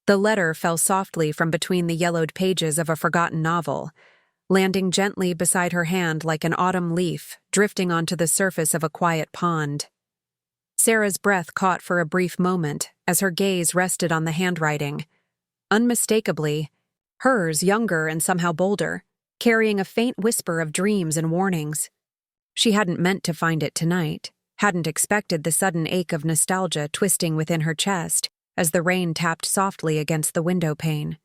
The letter fell softly from between the yellowed pages of a forgotten novel, landing gently beside her hand like an autumn leaf drifting onto the surface of a quiet pond. Sarah's breath caught for a brief moment as her gaze rested on the handwriting. Unmistakably, hers younger and somehow bolder, carrying a faint whisper of dreams and warnings. She hadn't meant to find it tonight, hadn't expected the sudden ache of nostalgia twisting within her chest as the rain tapped softly against the window pane.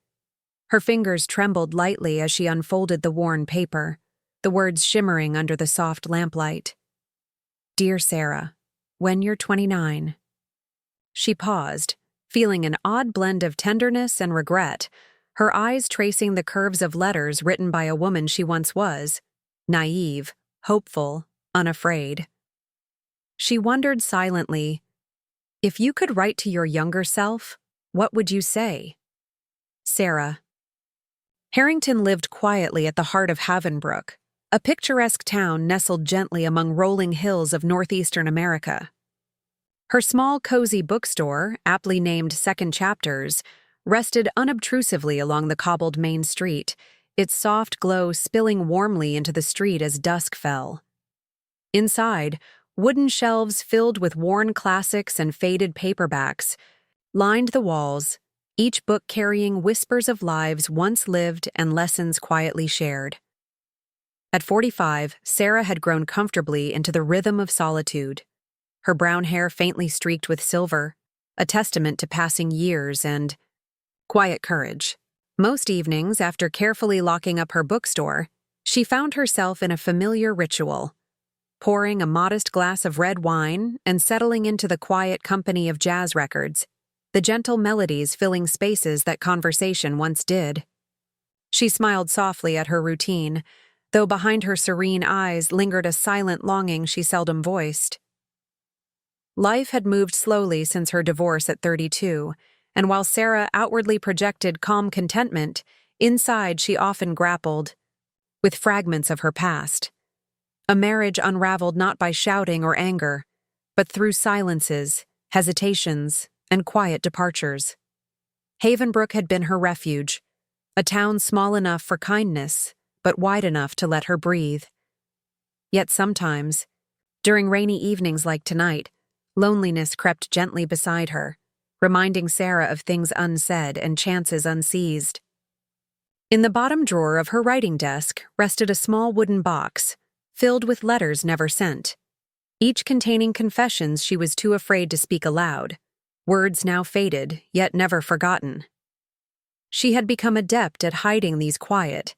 Her fingers trembled lightly as she unfolded the worn paper, the words shimmering under the soft lamplight. Dear Sarah, when you're 29. She paused, feeling an odd blend of tenderness and regret, her eyes tracing the curves of letters written by a woman she once was, naive, hopeful, unafraid. She wondered silently, if you could write to your younger self, what would you say? Sarah. Harrington lived quietly at the heart of Havenbrook, a picturesque town nestled gently among rolling hills of northeastern America. Her small, cozy bookstore, aptly named Second Chapters, rested unobtrusively along the cobbled main street, its soft glow spilling warmly into the street as dusk fell. Inside, wooden shelves filled with worn classics and faded paperbacks lined the walls, each book carrying whispers of lives once lived and lessons quietly shared. At 45, Sarah had grown comfortably into the rhythm of solitude, her brown hair faintly streaked with silver, a testament to passing years and quiet courage. Most evenings, after carefully locking up her bookstore, she found herself in a familiar ritual, pouring a modest glass of red wine and settling into the quiet company of jazz records, the gentle melodies filling spaces that conversation once did. She smiled softly at her routine, though behind her serene eyes lingered a silent longing she seldom voiced. Life had moved slowly since her divorce at 32, and while Sarah outwardly projected calm contentment, inside she often grappled with fragments of her past. A marriage unraveled not by shouting or anger, but through silences, hesitations, and quiet departures. Havenbrook had been her refuge, a town small enough for kindness, but wide enough to let her breathe. Yet sometimes, during rainy evenings like tonight, loneliness crept gently beside her, reminding Sarah of things unsaid and chances unseized. In the bottom drawer of her writing desk rested a small wooden box, filled with letters never sent, each containing confessions she was too afraid to speak aloud, words now faded, yet never forgotten. She had become adept at hiding these quiet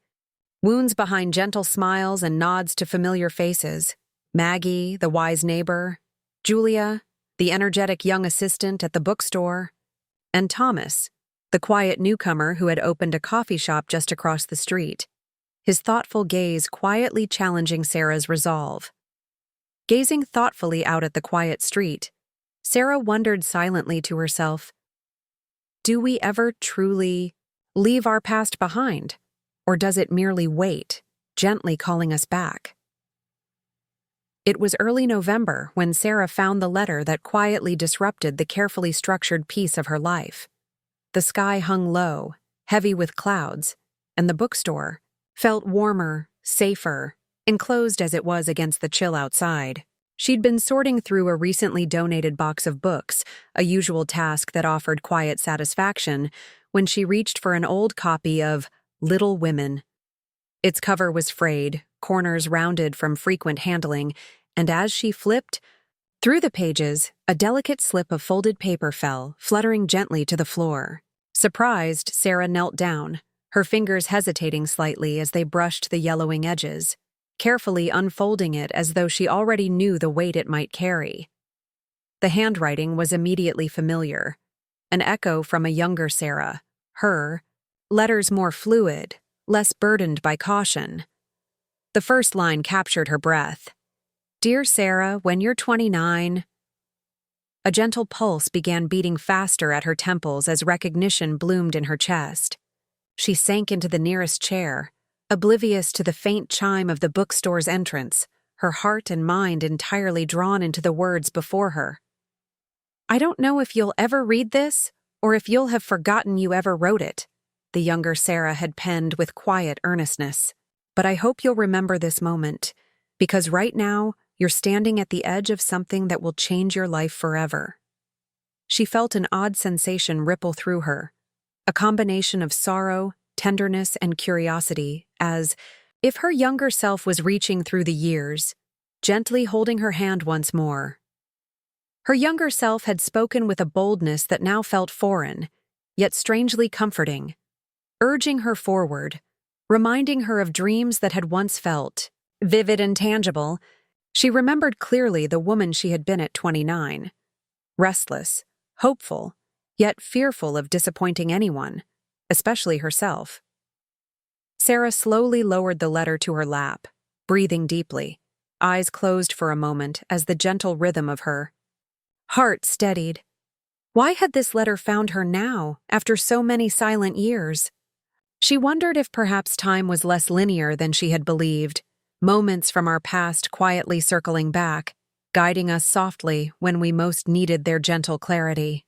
wounds behind gentle smiles and nods to familiar faces: Maggie, the wise neighbor; Julia, the energetic young assistant at the bookstore; and Thomas, the quiet newcomer who had opened a coffee shop just across the street, his thoughtful gaze quietly challenging Sarah's resolve. Gazing thoughtfully out at the quiet street, Sarah wondered silently to herself, do we ever truly leave our past behind, or does it merely wait, gently calling us back? It was early November when Sarah found the letter that quietly disrupted the carefully structured peace of her life. The sky hung low, heavy with clouds, and the bookstore felt warmer, safer, enclosed as it was against the chill outside. She'd been sorting through a recently donated box of books, a usual task that offered quiet satisfaction, when she reached for an old copy of Little Women. Its cover was frayed, corners rounded from frequent handling, and as she flipped through the pages, a delicate slip of folded paper fell, fluttering gently to the floor. Surprised, Sarah knelt down, her fingers hesitating slightly as they brushed the yellowing edges, carefully unfolding it as though she already knew the weight it might carry. The handwriting was immediately familiar, an echo from a younger Sarah, her letters more fluid, less burdened by caution. The first line captured her breath. Dear Sarah, when you're 29. A gentle pulse began beating faster at her temples as recognition bloomed in her chest. She sank into the nearest chair, oblivious to the faint chime of the bookstore's entrance, her heart and mind entirely drawn into the words before her. I don't know if you'll ever read this, or if you'll have forgotten you ever wrote it," the younger Sarah had penned with quiet earnestness. "But I hope you'll remember this moment, because right now you're standing at the edge of something that will change your life forever." She felt an odd sensation ripple through her, a combination of sorrow, tenderness, and curiosity, as if her younger self was reaching through the years, gently holding her hand once more. Her younger self had spoken with a boldness that now felt foreign, yet strangely comforting, urging her forward, reminding her of dreams that had once felt vivid and tangible. She remembered clearly the woman she had been at 29, restless, hopeful, yet fearful of disappointing anyone, especially herself. Sarah slowly lowered the letter to her lap, breathing deeply, eyes closed for a moment as the gentle rhythm of her heart steadied. Why had this letter found her now, after so many silent years? She wondered if perhaps time was less linear than she had believed, moments from our past quietly circling back, guiding us softly when we most needed their gentle clarity.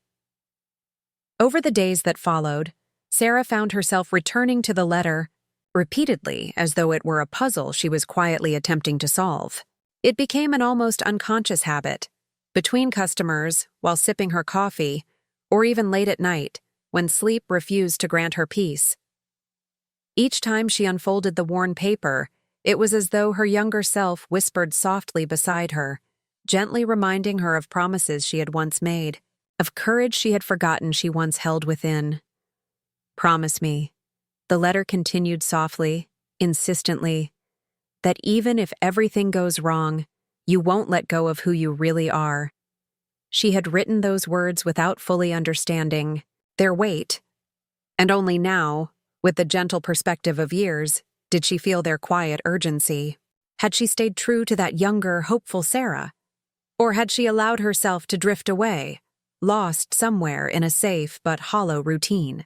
Over the days that followed, Sarah found herself returning to the letter repeatedly, as though it were a puzzle she was quietly attempting to solve. It became an almost unconscious habit, between customers, while sipping her coffee, or even late at night, when sleep refused to grant her peace. Each time she unfolded the worn paper, it was as though her younger self whispered softly beside her, gently reminding her of promises she had once made, of courage she had forgotten she once held within. "Promise me," the letter continued softly, insistently, "that even if everything goes wrong, you won't let go of who you really are." She had written those words without fully understanding their weight, and only now, with the gentle perspective of years, did she feel their quiet urgency. Had she stayed true to that younger, hopeful Sarah? Or had she allowed herself to drift away, lost somewhere in a safe but hollow routine?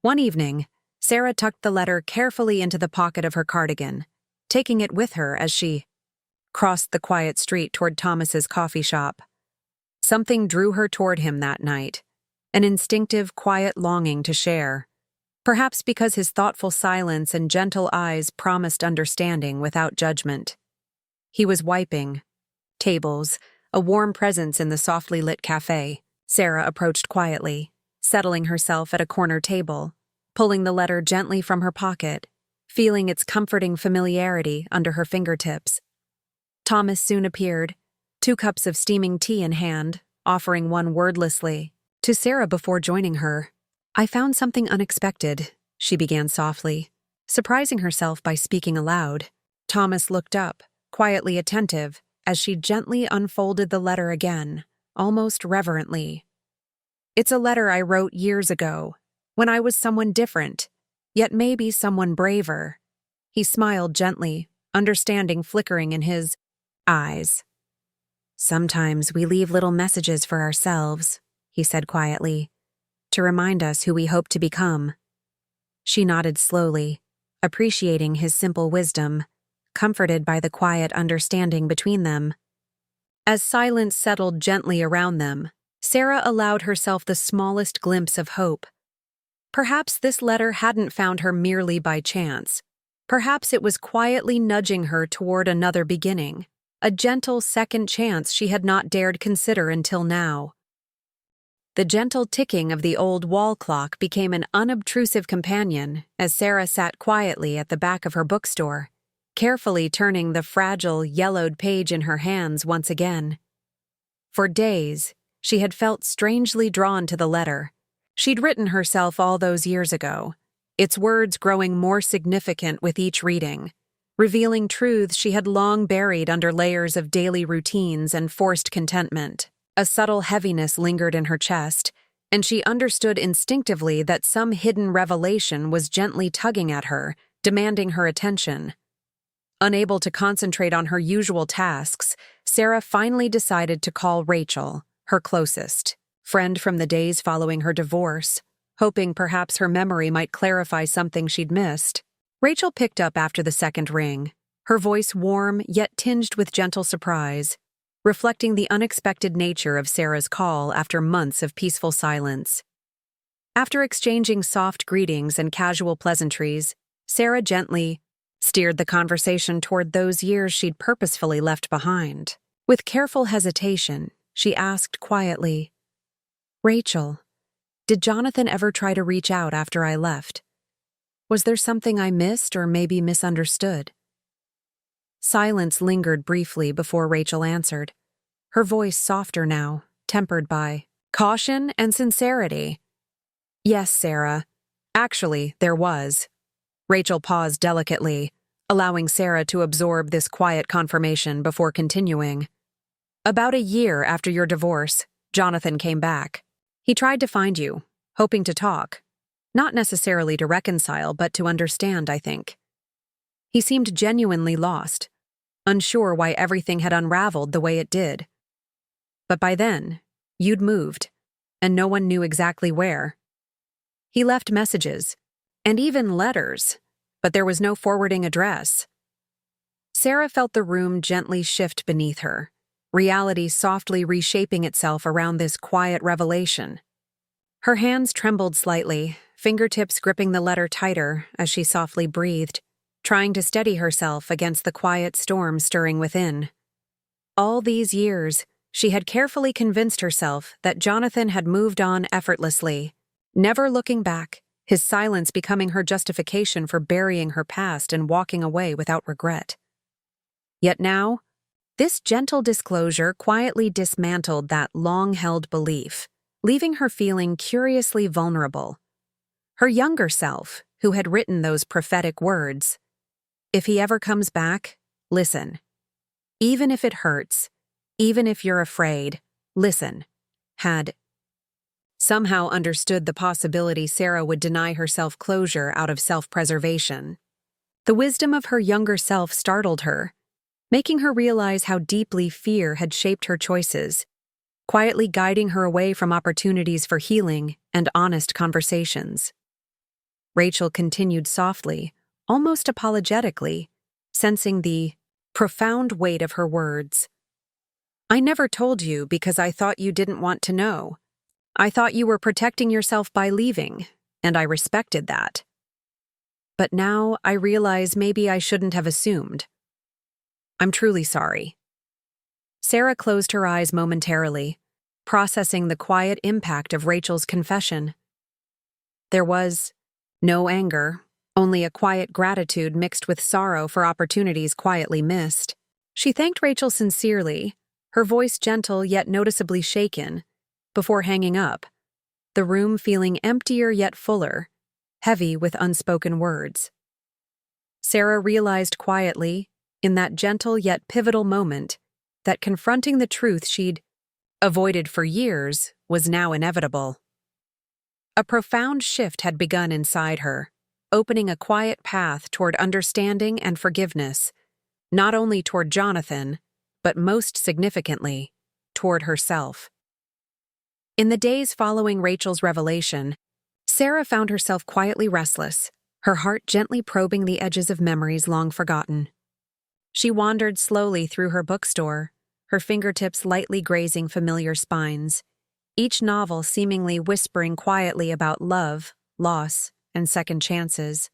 One evening, Sarah tucked the letter carefully into the pocket of her cardigan, taking it with her as she crossed the quiet street toward Thomas's coffee shop. Something drew her toward him that night, an instinctive, quiet longing to share, perhaps because his thoughtful silence and gentle eyes promised understanding without judgment. He was wiping tables, a warm presence in the softly lit cafe. Sarah approached quietly, settling herself at a corner table, pulling the letter gently from her pocket, feeling its comforting familiarity under her fingertips. Thomas soon appeared, 2 cups of steaming tea in hand, offering one wordlessly to Sarah before joining her. "I found something unexpected," she began softly, surprising herself by speaking aloud. Thomas looked up, quietly attentive, as she gently unfolded the letter again, almost reverently. "It's a letter I wrote years ago, when I was someone different, yet maybe someone braver." He smiled gently, understanding flickering in his eyes. "Sometimes we leave little messages for ourselves," he said quietly, "to remind us who we hope to become." She nodded slowly, appreciating his simple wisdom, comforted by the quiet understanding between them. As silence settled gently around them, Sarah allowed herself the smallest glimpse of hope. Perhaps this letter hadn't found her merely by chance. Perhaps it was quietly nudging her toward another beginning, a gentle second chance she had not dared consider until now. The gentle ticking of the old wall clock became an unobtrusive companion as Sarah sat quietly at the back of her bookstore, carefully turning the fragile, yellowed page in her hands once again. For days, she had felt strangely drawn to the letter. She'd written herself all those years ago, its words growing more significant with each reading, revealing truths she had long buried under layers of daily routines and forced contentment. A subtle heaviness lingered in her chest, and she understood instinctively that some hidden revelation was gently tugging at her, demanding her attention. Unable to concentrate on her usual tasks, Sarah finally decided to call Rachel, her closest friend from the days following her divorce, hoping perhaps her memory might clarify something she'd missed. Rachel picked up after the second ring, her voice warm yet tinged with gentle surprise. reflecting the unexpected nature of Sarah's call after months of peaceful silence. After exchanging soft greetings and casual pleasantries, Sarah gently steered the conversation toward those years she'd purposefully left behind. With careful hesitation, she asked quietly, "Rachel, did Jonathan ever try to reach out after I left? Was there something I missed or maybe misunderstood?" Silence lingered briefly before Rachel answered, her voice softer now, tempered by caution and sincerity. "Yes, Sarah. Actually, there was." Rachel paused delicately, allowing Sarah to absorb this quiet confirmation before continuing. "About a year after your divorce, Jonathan came back. He tried to find you, hoping to talk. Not necessarily to reconcile, but to understand, I think. He seemed genuinely lost, unsure why everything had unraveled the way it did. But by then, you'd moved, and no one knew exactly where. He left messages, and even letters, but there was no forwarding address." Sarah felt the room gently shift beneath her, reality softly reshaping itself around this quiet revelation. Her hands trembled slightly, fingertips gripping the letter tighter as she softly breathed, trying to steady herself against the quiet storm stirring within. All these years, she had carefully convinced herself that Jonathan had moved on effortlessly, never looking back, his silence becoming her justification for burying her past and walking away without regret. Yet now, this gentle disclosure quietly dismantled that long-held belief, leaving her feeling curiously vulnerable. Her younger self, who had written those prophetic words, "If he ever comes back, listen. Even if it hurts, even if you're afraid, listen," had somehow understood the possibility Sarah would deny herself closure out of self-preservation. The wisdom of her younger self startled her, making her realize how deeply fear had shaped her choices, quietly guiding her away from opportunities for healing and honest conversations. Rachel continued softly, almost apologetically, sensing the profound weight of her words. "I never told you because I thought you didn't want to know. I thought you were protecting yourself by leaving, and I respected that. But now I realize maybe I shouldn't have assumed. I'm truly sorry." Sarah closed her eyes momentarily, processing the quiet impact of Rachel's confession. There was no anger, only a quiet gratitude mixed with sorrow for opportunities quietly missed. She thanked Rachel sincerely, her voice gentle yet noticeably shaken, before hanging up, the room feeling emptier yet fuller, heavy with unspoken words. Sarah realized quietly, in that gentle yet pivotal moment, that confronting the truth she'd avoided for years was now inevitable. A profound shift had begun inside her, opening a quiet path toward understanding and forgiveness, not only toward Jonathan, but most significantly, toward herself. In the days following Rachel's revelation, Sarah found herself quietly restless, her heart gently probing the edges of memories long forgotten. She wandered slowly through her bookstore, her fingertips lightly grazing familiar spines, each novel seemingly whispering quietly about love, loss, and second chances.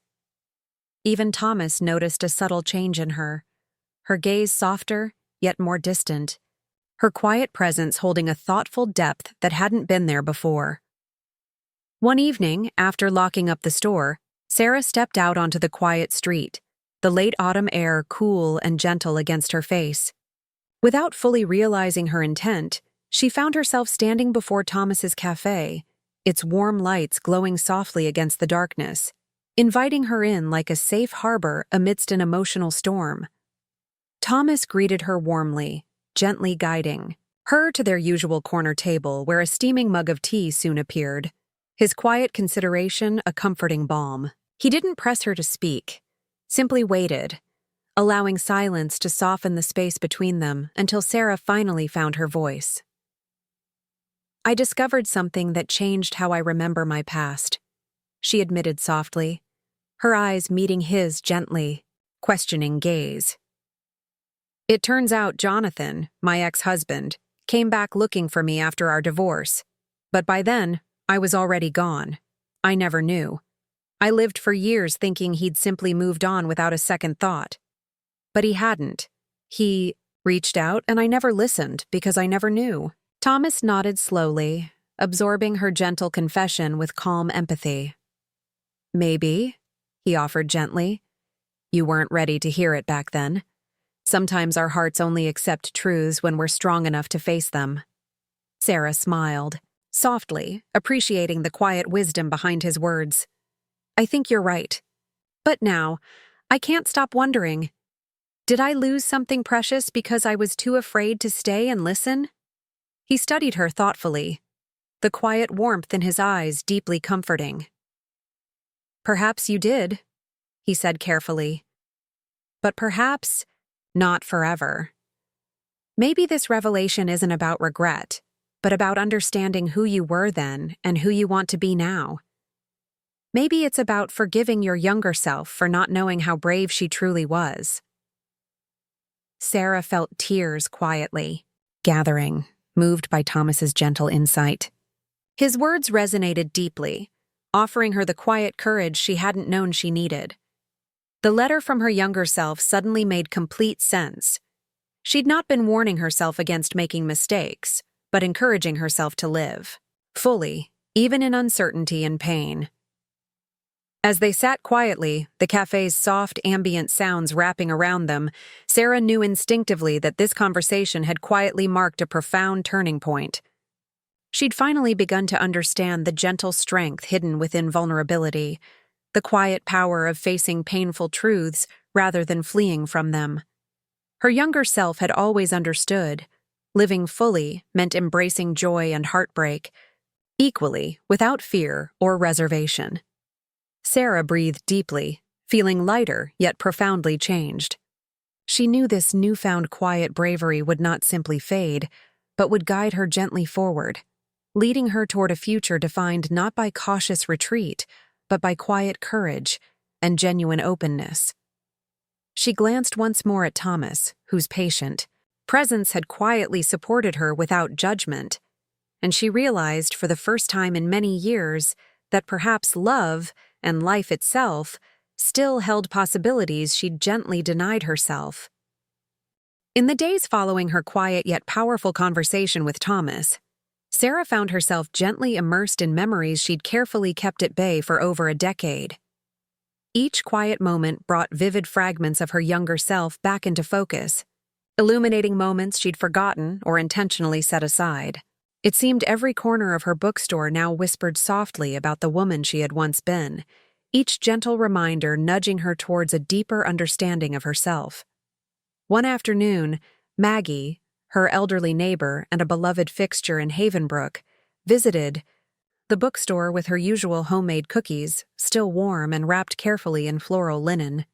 Even Thomas noticed a subtle change in her gaze softer, yet more distant, her quiet presence holding a thoughtful depth that hadn't been there before. One evening, after locking up the store, Sarah stepped out onto the quiet street, the late autumn air cool and gentle against her face. Without fully realizing her intent, she found herself standing before Thomas's cafe, its warm lights glowing softly against the darkness, inviting her in like a safe harbor amidst an emotional storm. Thomas greeted her warmly, gently guiding her to their usual corner table where a steaming mug of tea soon appeared, his quiet consideration a comforting balm. He didn't press her to speak, simply waited, allowing silence to soften the space between them until Sarah finally found her voice. "I discovered something that changed how I remember my past," she admitted softly, her eyes meeting his gently, questioning gaze. It turns out Jonathan, my ex-husband, came back looking for me after our divorce. But by then, I was already gone. I never knew. I lived for years thinking he'd simply moved on without a second thought. But he hadn't. He reached out and I never listened because I never knew. Thomas nodded slowly, absorbing her gentle confession with calm empathy. Maybe, he offered gently. You weren't ready to hear it back then. Sometimes our hearts only accept truths when we're strong enough to face them. Sarah smiled, softly, appreciating the quiet wisdom behind his words. I think you're right. But now, I can't stop wondering, did I lose something precious because I was too afraid to stay and listen? He studied her thoughtfully, the quiet warmth in his eyes deeply comforting. Perhaps you did, he said carefully. But perhaps not forever. Maybe this revelation isn't about regret, but about understanding who you were then and who you want to be now. Maybe it's about forgiving your younger self for not knowing how brave she truly was. Sarah felt tears quietly, gathering, moved by Thomas's gentle insight. His words resonated deeply, offering her the quiet courage she hadn't known she needed. The letter from her younger self suddenly made complete sense. She'd not been warning herself against making mistakes, but encouraging herself to live, fully, even in uncertainty and pain. As they sat quietly, the cafe's soft ambient sounds wrapping around them, Sarah knew instinctively that this conversation had quietly marked a profound turning point. She'd finally begun to understand the gentle strength hidden within vulnerability, the quiet power of facing painful truths rather than fleeing from them. Her younger self had always understood. Living fully meant embracing joy and heartbreak, equally, without fear or reservation. Sarah breathed deeply, feeling lighter yet profoundly changed. She knew this newfound quiet bravery would not simply fade, but would guide her gently forward, leading her toward a future defined not by cautious retreat, but by quiet courage and genuine openness. She glanced once more at Thomas, whose patient presence had quietly supported her without judgment, and she realized for the first time in many years that perhaps love and life itself still held possibilities she'd gently denied herself. In the days following her quiet yet powerful conversation with Thomas, Sarah found herself gently immersed in memories she'd carefully kept at bay for over a decade. Each quiet moment brought vivid fragments of her younger self back into focus, illuminating moments she'd forgotten or intentionally set aside. It seemed every corner of her bookstore now whispered softly about the woman she had once been, each gentle reminder nudging her towards a deeper understanding of herself. One afternoon, Maggie, her elderly neighbor and a beloved fixture in Havenbrook, visited the bookstore with her usual homemade cookies, still warm and wrapped carefully in floral linen.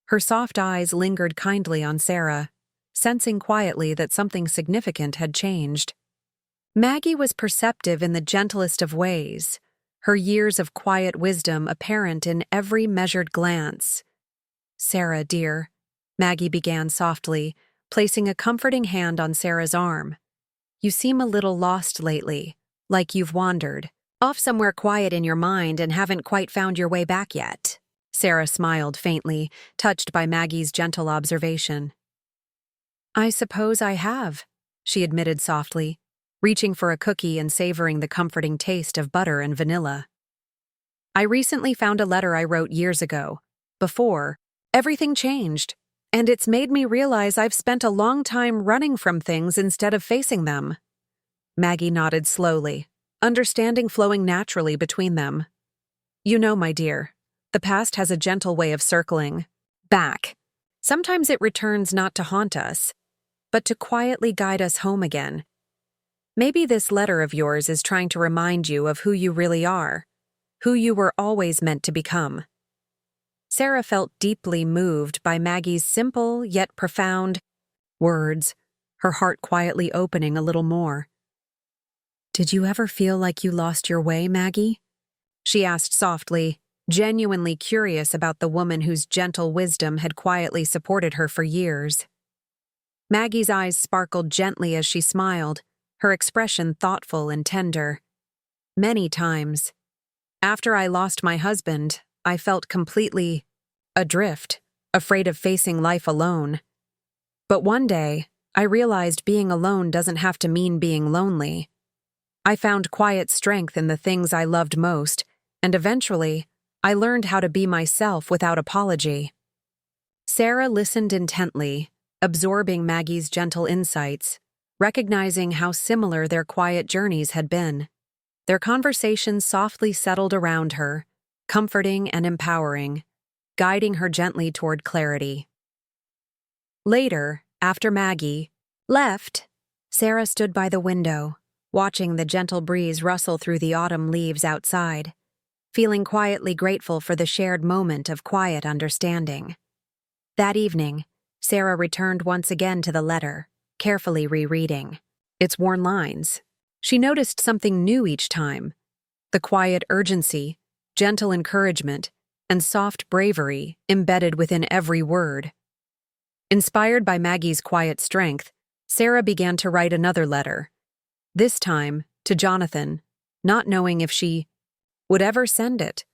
Her soft eyes lingered kindly on Sarah, sensing quietly that something significant had changed. Maggie was perceptive in the gentlest of ways, her years of quiet wisdom apparent in every measured glance. Sarah, dear, Maggie began softly, placing a comforting hand on Sarah's arm. You seem a little lost lately, like you've wandered, off somewhere quiet in your mind and haven't quite found your way back yet. Sarah smiled faintly, touched by Maggie's gentle observation. I suppose I have, she admitted softly, reaching for a cookie and savoring the comforting taste of butter and vanilla. I recently found a letter I wrote years ago. Before, everything changed, and it's made me realize I've spent a long time running from things instead of facing them. Maggie nodded slowly, understanding flowing naturally between them. You know, my dear, the past has a gentle way of circling back. Sometimes it returns not to haunt us, but to quietly guide us home again. Maybe this letter of yours is trying to remind you of who you really are, who you were always meant to become. Sarah felt deeply moved by Maggie's simple yet profound words, her heart quietly opening a little more. Did you ever feel like you lost your way, Maggie? She asked softly, genuinely curious about the woman whose gentle wisdom had quietly supported her for years. Maggie's eyes sparkled gently as she smiled, her expression thoughtful and tender. Many times. After I lost my husband, I felt completely adrift, afraid of facing life alone. But one day, I realized being alone doesn't have to mean being lonely. I found quiet strength in the things I loved most, and eventually, I learned how to be myself without apology. Sarah listened intently, absorbing Maggie's gentle insights, recognizing how similar their quiet journeys had been. Their conversations softly settled around her, comforting and empowering, guiding her gently toward clarity. Later, after Maggie left, Sarah stood by the window, watching the gentle breeze rustle through the autumn leaves outside, feeling quietly grateful for the shared moment of quiet understanding. That evening, Sarah returned once again to the letter, carefully rereading its worn lines. She noticed something new each time: the quiet urgency, gentle encouragement, and soft bravery embedded within every word. Inspired by Maggie's quiet strength, Sarah began to write another letter, this time to Jonathan, not knowing if she would ever send it,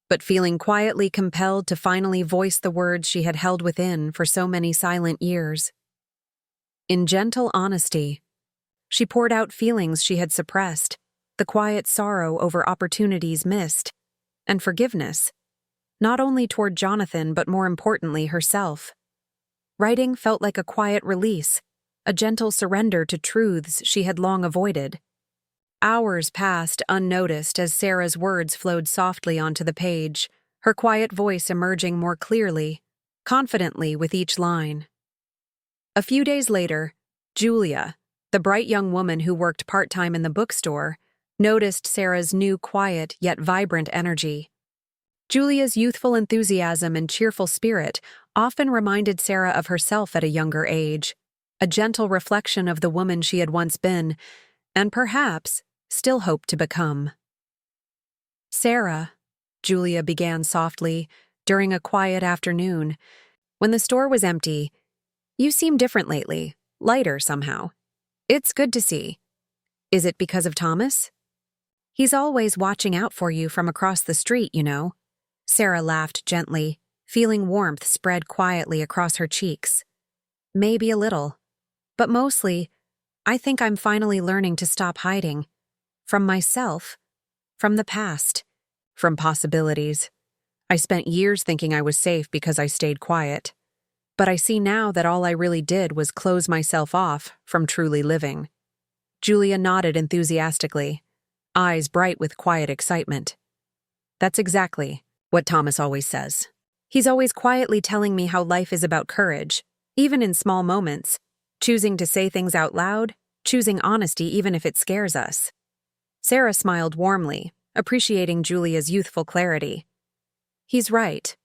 but feeling quietly compelled to finally voice the words she had held within for so many silent years. In gentle honesty, she poured out feelings she had suppressed, the quiet sorrow over opportunities missed, and forgiveness, not only toward Jonathan but more importantly herself. Writing felt like a quiet release, a gentle surrender to truths she had long avoided. Hours passed unnoticed as Sarah's words flowed softly onto the page, her quiet voice emerging more clearly, confidently with each line. A few days later, Julia, the bright young woman who worked part-time in the bookstore, noticed Sarah's new quiet yet vibrant energy. Julia's youthful enthusiasm and cheerful spirit often reminded Sarah of herself at a younger age, a gentle reflection of the woman she had once been, and perhaps still hoped to become. "Sarah," Julia began softly, during a quiet afternoon, when the store was empty, "you seem different lately, lighter somehow. It's good to see. Is it because of Thomas? He's always watching out for you from across the street, you know." Sarah laughed gently, feeling warmth spread quietly across her cheeks. "Maybe a little, but mostly, I think I'm finally learning to stop hiding. From myself, from the past, from possibilities. I spent years thinking I was safe because I stayed quiet. But I see now that all I really did was close myself off from truly living." Julia nodded enthusiastically, eyes bright with quiet excitement. "That's exactly what Thomas always says. He's always quietly telling me how life is about courage, even in small moments, choosing to say things out loud, choosing honesty even if it scares us." Sarah smiled warmly, appreciating Julia's youthful clarity. "He's right.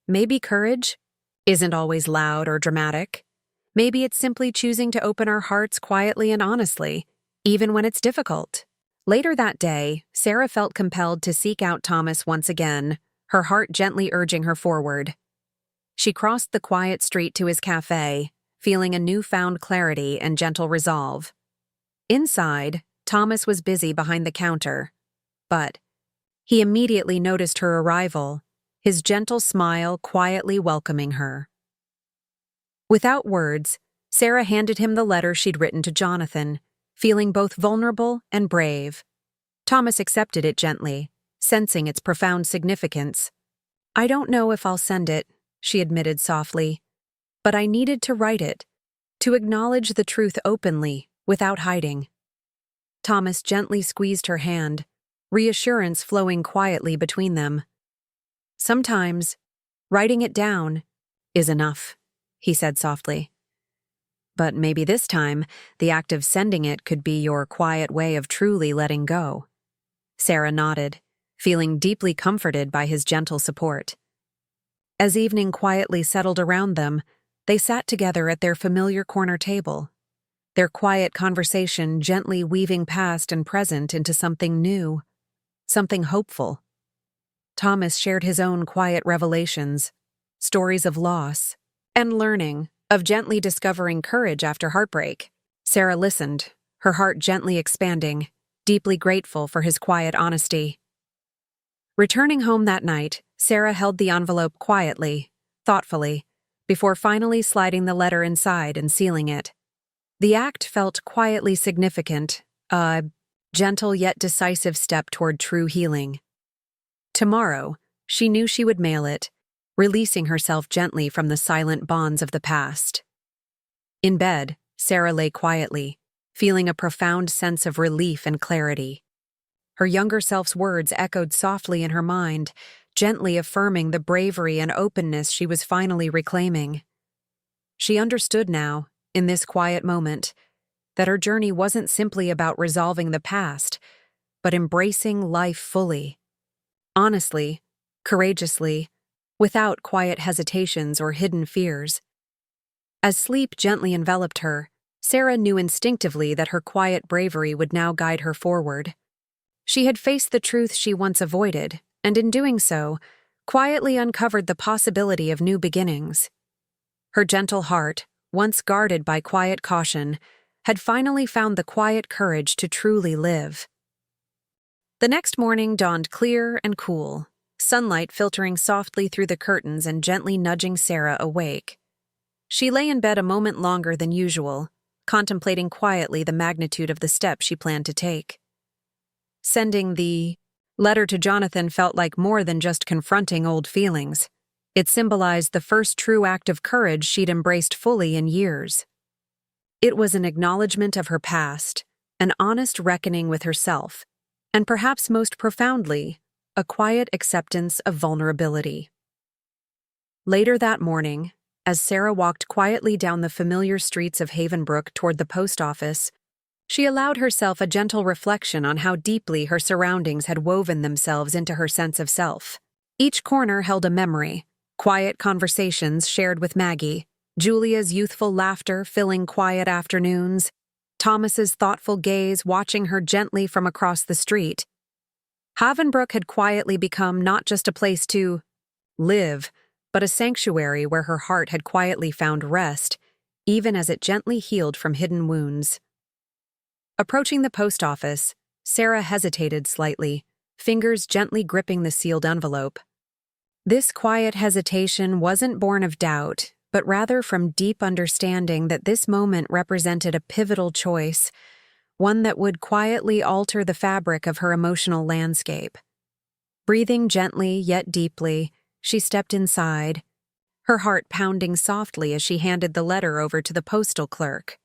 Maybe courage isn't always loud or dramatic. Maybe it's simply choosing to open our hearts quietly and honestly, even when it's difficult." Later that day, Sarah felt compelled to seek out Thomas once again, her heart gently urging her forward. She crossed the quiet street to his cafe, feeling a newfound clarity and gentle resolve. Inside, Thomas was busy behind the counter, but he immediately noticed her arrival, his gentle smile quietly welcoming her. Without words, Sarah handed him the letter she'd written to Jonathan, feeling both vulnerable and brave. Thomas accepted it gently, sensing its profound significance. "I don't know if I'll send it," she admitted softly, "but I needed to write it, to acknowledge the truth openly, without hiding." Thomas gently squeezed her hand, reassurance flowing quietly between them. "Sometimes, writing it down is enough," he said softly. "But maybe this time, the act of sending it could be your quiet way of truly letting go." Sarah nodded, feeling deeply comforted by his gentle support. As evening quietly settled around them, they sat together at their familiar corner table, their quiet conversation gently weaving past and present into something new, something hopeful. Thomas shared his own quiet revelations, stories of loss and learning of gently discovering courage after heartbreak. Sarah listened, her heart gently expanding, deeply grateful for his quiet honesty. Returning home that night, Sarah held the envelope quietly, thoughtfully, before finally sliding the letter inside and sealing it. The act felt quietly significant, a gentle yet decisive step toward true healing. Tomorrow, she knew she would mail it, releasing herself gently from the silent bonds of the past. In bed, Sarah lay quietly, feeling a profound sense of relief and clarity. Her younger self's words echoed softly in her mind, gently affirming the bravery and openness she was finally reclaiming. She understood now, in this quiet moment, that her journey wasn't simply about resolving the past, but embracing life fully. Honestly, courageously, without quiet hesitations or hidden fears. As sleep gently enveloped her, Sarah knew instinctively that her quiet bravery would now guide her forward. She had faced the truth she once avoided, and in doing so, quietly uncovered the possibility of new beginnings. Her gentle heart, once guarded by quiet caution, had finally found the quiet courage to truly live. The next morning dawned clear and cool, sunlight filtering softly through the curtains and gently nudging Sarah awake. She lay in bed a moment longer than usual, contemplating quietly the magnitude of the step she planned to take. Sending the letter to Jonathan felt like more than just confronting old feelings. It symbolized the first true act of courage she'd embraced fully in years. It was an acknowledgement of her past, an honest reckoning with herself, and perhaps most profoundly, a quiet acceptance of vulnerability. Later that morning, as Sarah walked quietly down the familiar streets of Havenbrook toward the post office, she allowed herself a gentle reflection on how deeply her surroundings had woven themselves into her sense of self. Each corner held a memory, quiet conversations shared with Maggie, Julia's youthful laughter filling quiet afternoons, Thomas's thoughtful gaze watching her gently from across the street. Havenbrook had quietly become not just a place to live, but a sanctuary where her heart had quietly found rest, even as it gently healed from hidden wounds. Approaching the post office, Sarah hesitated slightly, fingers gently gripping the sealed envelope. This quiet hesitation wasn't born of doubt, but rather from deep understanding that this moment represented a pivotal choice, one that would quietly alter the fabric of her emotional landscape. Breathing gently yet deeply, she stepped inside, her heart pounding softly as she handed the letter over to the postal clerk.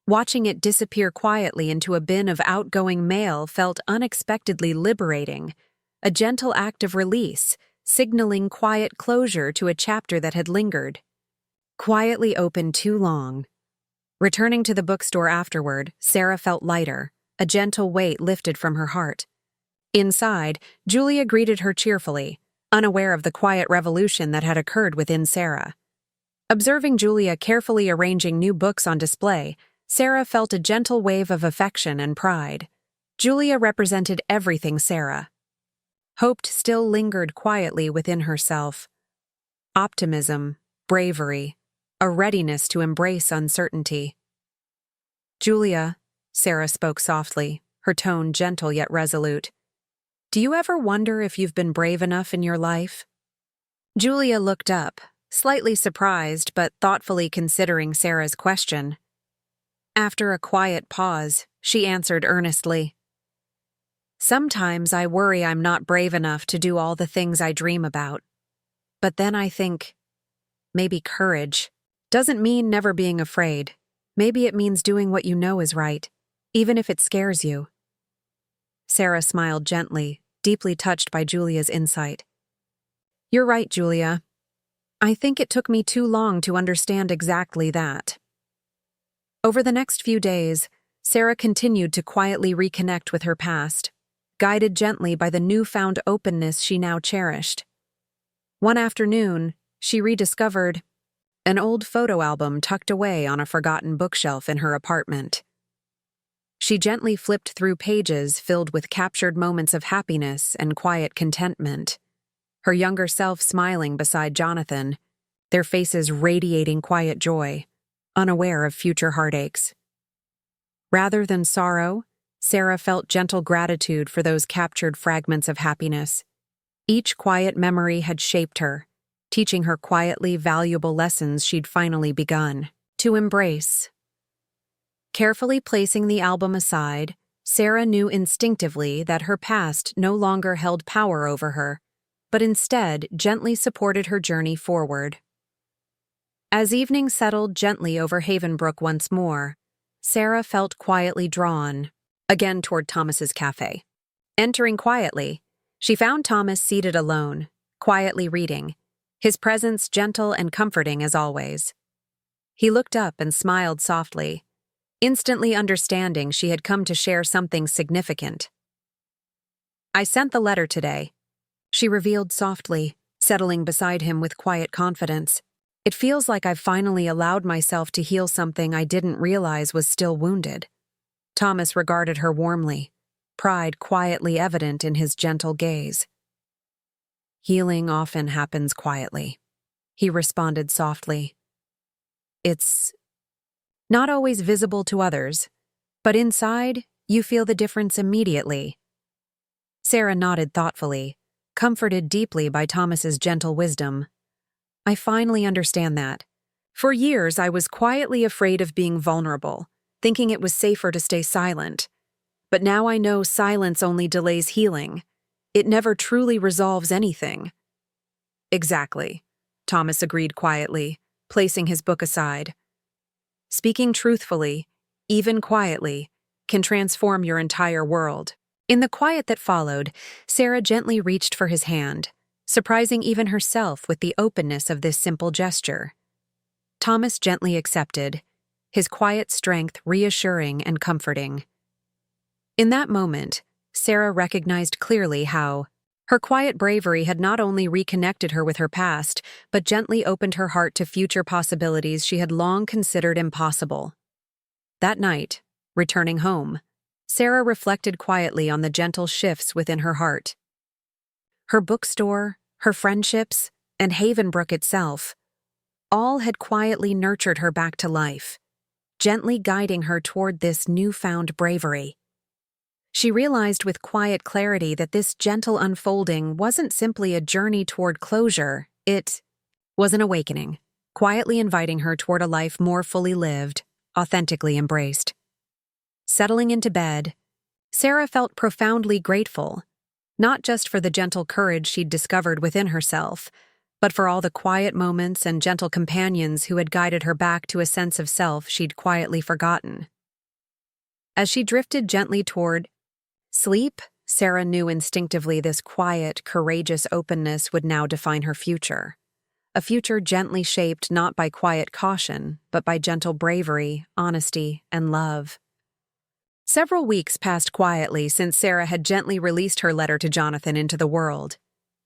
Watching it disappear quietly into a bin of outgoing mail felt unexpectedly liberating, a gentle act of release, signaling quiet closure to a chapter that had lingered. Quietly open too long. Returning to the bookstore afterward, Sarah felt lighter, a gentle weight lifted from her heart. Inside, Julia greeted her cheerfully, unaware of the quiet revolution that had occurred within Sarah. Observing Julia carefully arranging new books on display, Sarah felt a gentle wave of affection and pride. Julia represented everything Sarah hoped still lingered quietly within herself. Optimism, bravery, a readiness to embrace uncertainty. "Julia," Sarah spoke softly, her tone gentle yet resolute, "do you ever wonder if you've been brave enough in your life?" Julia looked up, slightly surprised but thoughtfully considering Sarah's question. After a quiet pause, she answered earnestly, "Sometimes I worry I'm not brave enough to do all the things I dream about. But then I think, maybe courage doesn't mean never being afraid. Maybe it means doing what you know is right, even if it scares you." Sarah smiled gently, deeply touched by Julia's insight. "You're right, Julia. I think it took me too long to understand exactly that." Over the next few days, Sarah continued to quietly reconnect with her past, guided gently by the newfound openness she now cherished. One afternoon, she rediscovered an old photo album tucked away on a forgotten bookshelf in her apartment. She gently flipped through pages filled with captured moments of happiness and quiet contentment, her younger self smiling beside Jonathan, their faces radiating quiet joy, unaware of future heartaches. Rather than sorrow, Sarah felt gentle gratitude for those captured fragments of happiness. Each quiet memory had shaped her, teaching her quietly valuable lessons she'd finally begun to embrace. Carefully placing the album aside, Sarah knew instinctively that her past no longer held power over her, but instead gently supported her journey forward. As evening settled gently over Havenbrook once more, Sarah felt quietly drawn, again toward Thomas's cafe. Entering quietly, she found Thomas seated alone, quietly reading, his presence gentle and comforting as always. He looked up and smiled softly, instantly understanding she had come to share something significant. "I sent the letter today," she revealed softly, settling beside him with quiet confidence. "It feels like I've finally allowed myself to heal something I didn't realize was still wounded." Thomas regarded her warmly, pride quietly evident in his gentle gaze. "Healing often happens quietly," he responded softly. "It's not always visible to others, but inside, you feel the difference immediately." Sarah nodded thoughtfully, comforted deeply by Thomas's gentle wisdom. "I finally understand that. For years, I was quietly afraid of being vulnerable, thinking it was safer to stay silent. But now I know silence only delays healing. It never truly resolves anything." "Exactly," Thomas agreed quietly, placing his book aside. "Speaking truthfully, even quietly, can transform your entire world." In the quiet that followed, Sarah gently reached for his hand, surprising even herself with the openness of this simple gesture. Thomas gently accepted, his quiet strength reassuring and comforting. In that moment, Sarah recognized clearly how her quiet bravery had not only reconnected her with her past, but gently opened her heart to future possibilities she had long considered impossible. That night, returning home, Sarah reflected quietly on the gentle shifts within her heart. Her bookstore, her friendships, and Havenbrook itself, all had quietly nurtured her back to life, gently guiding her toward this newfound bravery. She realized with quiet clarity that this gentle unfolding wasn't simply a journey toward closure, it was an awakening, quietly inviting her toward a life more fully lived, authentically embraced. Settling into bed, Sarah felt profoundly grateful, not just for the gentle courage she'd discovered within herself, but for all the quiet moments and gentle companions who had guided her back to a sense of self she'd quietly forgotten. As she drifted gently toward sleep, Sarah knew instinctively this quiet, courageous openness would now define her future. A future gently shaped not by quiet caution, but by gentle bravery, honesty, and love. Several weeks passed quietly since Sarah had gently released her letter to Jonathan into the world,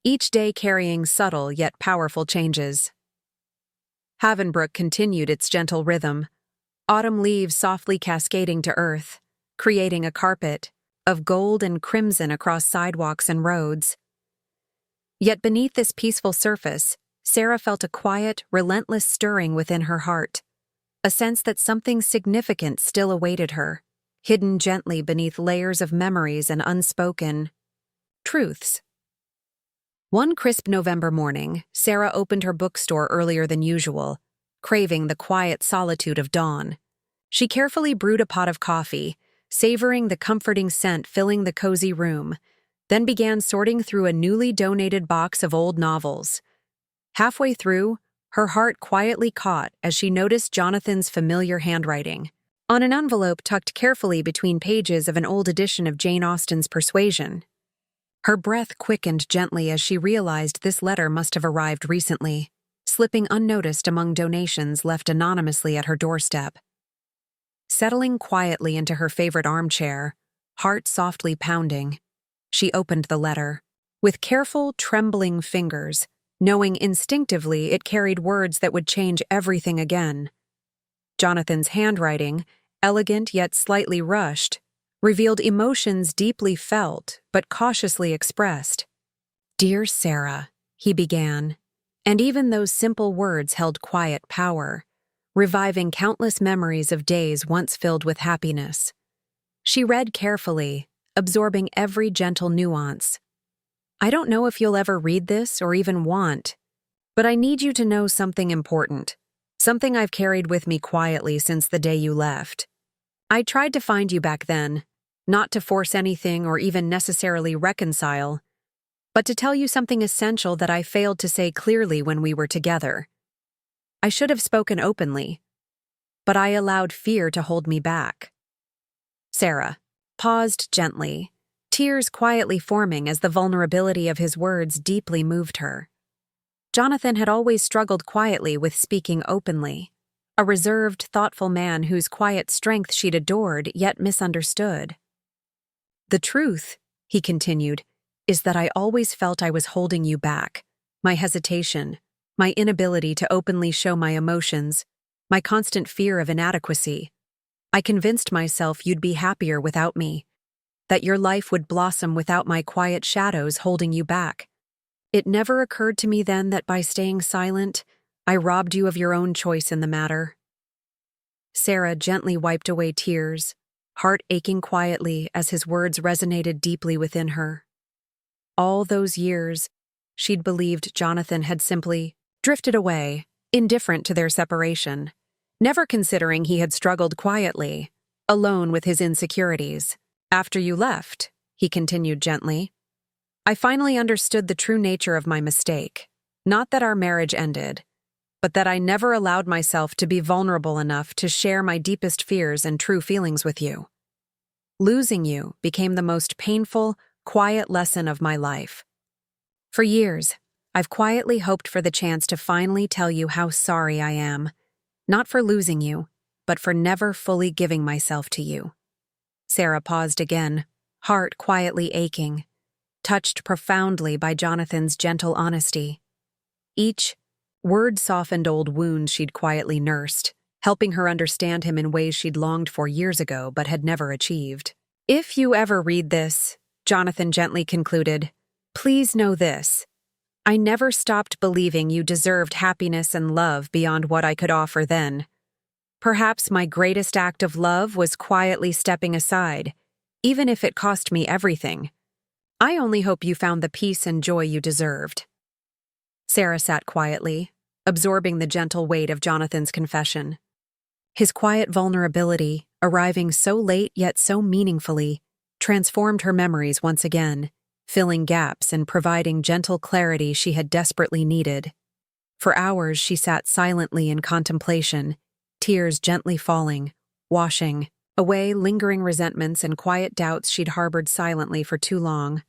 each day carrying subtle yet powerful changes. Havenbrook continued its gentle rhythm, autumn leaves softly cascading to earth, creating a carpet of gold and crimson across sidewalks and roads. Yet beneath this peaceful surface, Sarah felt a quiet, relentless stirring within her heart, a sense that something significant still awaited her, hidden gently beneath layers of memories and unspoken truths. One crisp November morning, Sarah opened her bookstore earlier than usual, craving the quiet solitude of dawn. She carefully brewed a pot of coffee, savoring the comforting scent filling the cozy room, then began sorting through a newly donated box of old novels. Halfway through, her heart quietly caught as she noticed Jonathan's familiar handwriting on an envelope tucked carefully between pages of an old edition of Jane Austen's Persuasion. Her breath quickened gently as she realized this letter must have arrived recently, slipping unnoticed among donations left anonymously at her doorstep. Settling quietly into her favorite armchair, heart softly pounding, she opened the letter. With careful, trembling fingers, knowing instinctively it carried words that would change everything again. Jonathan's handwriting, elegant yet slightly rushed, revealed emotions deeply felt but cautiously expressed. "Dear Sarah," he began, And even those simple words held quiet power, reviving countless memories of days once filled with happiness. She read carefully, absorbing every gentle nuance. I don't know if you'll ever read this or even want, but I need you to know something important, something I've carried with me quietly since the day you left. I tried to find you back then, not to force anything or even necessarily reconcile, but to tell you something essential that I failed to say clearly when we were together. I should have spoken openly, but I allowed fear to hold me back. Sarah paused gently, tears quietly forming as the vulnerability of his words deeply moved her. Jonathan had always struggled quietly with speaking openly, a reserved, thoughtful man whose quiet strength she'd adored yet misunderstood. The truth, he continued, is that I always felt I was holding you back. My hesitation, my inability to openly show my emotions, my constant fear of inadequacy. I convinced myself you'd be happier without me, that your life would blossom without my quiet shadows holding you back. It never occurred to me then that by staying silent, I robbed you of your own choice in the matter. Sarah gently wiped away tears, heart aching quietly as his words resonated deeply within her. All those years, she'd believed Jonathan had simply drifted away, indifferent to their separation, never considering he had struggled quietly, alone with his insecurities. After you left, he continued gently, I finally understood the true nature of my mistake. Not that our marriage ended, but that I never allowed myself to be vulnerable enough to share my deepest fears and true feelings with you. Losing you became the most painful, quiet lesson of my life. For years, I've quietly hoped for the chance to finally tell you how sorry I am, not for losing you, but for never fully giving myself to you. Sarah paused again, heart quietly aching, touched profoundly by Jonathan's gentle honesty. Each word softened old wounds she'd quietly nursed, helping her understand him in ways she'd longed for years ago but had never achieved. If you ever read this, Jonathan gently concluded, please know this. I never stopped believing you deserved happiness and love beyond what I could offer then. Perhaps my greatest act of love was quietly stepping aside, even if it cost me everything. I only hope you found the peace and joy you deserved. Sarah sat quietly, absorbing the gentle weight of Jonathan's confession. His quiet vulnerability, arriving so late yet so meaningfully, transformed her memories once again, filling gaps and providing gentle clarity she had desperately needed. For hours she sat silently in contemplation, tears gently falling, washing away lingering resentments and quiet doubts she'd harbored silently for too long.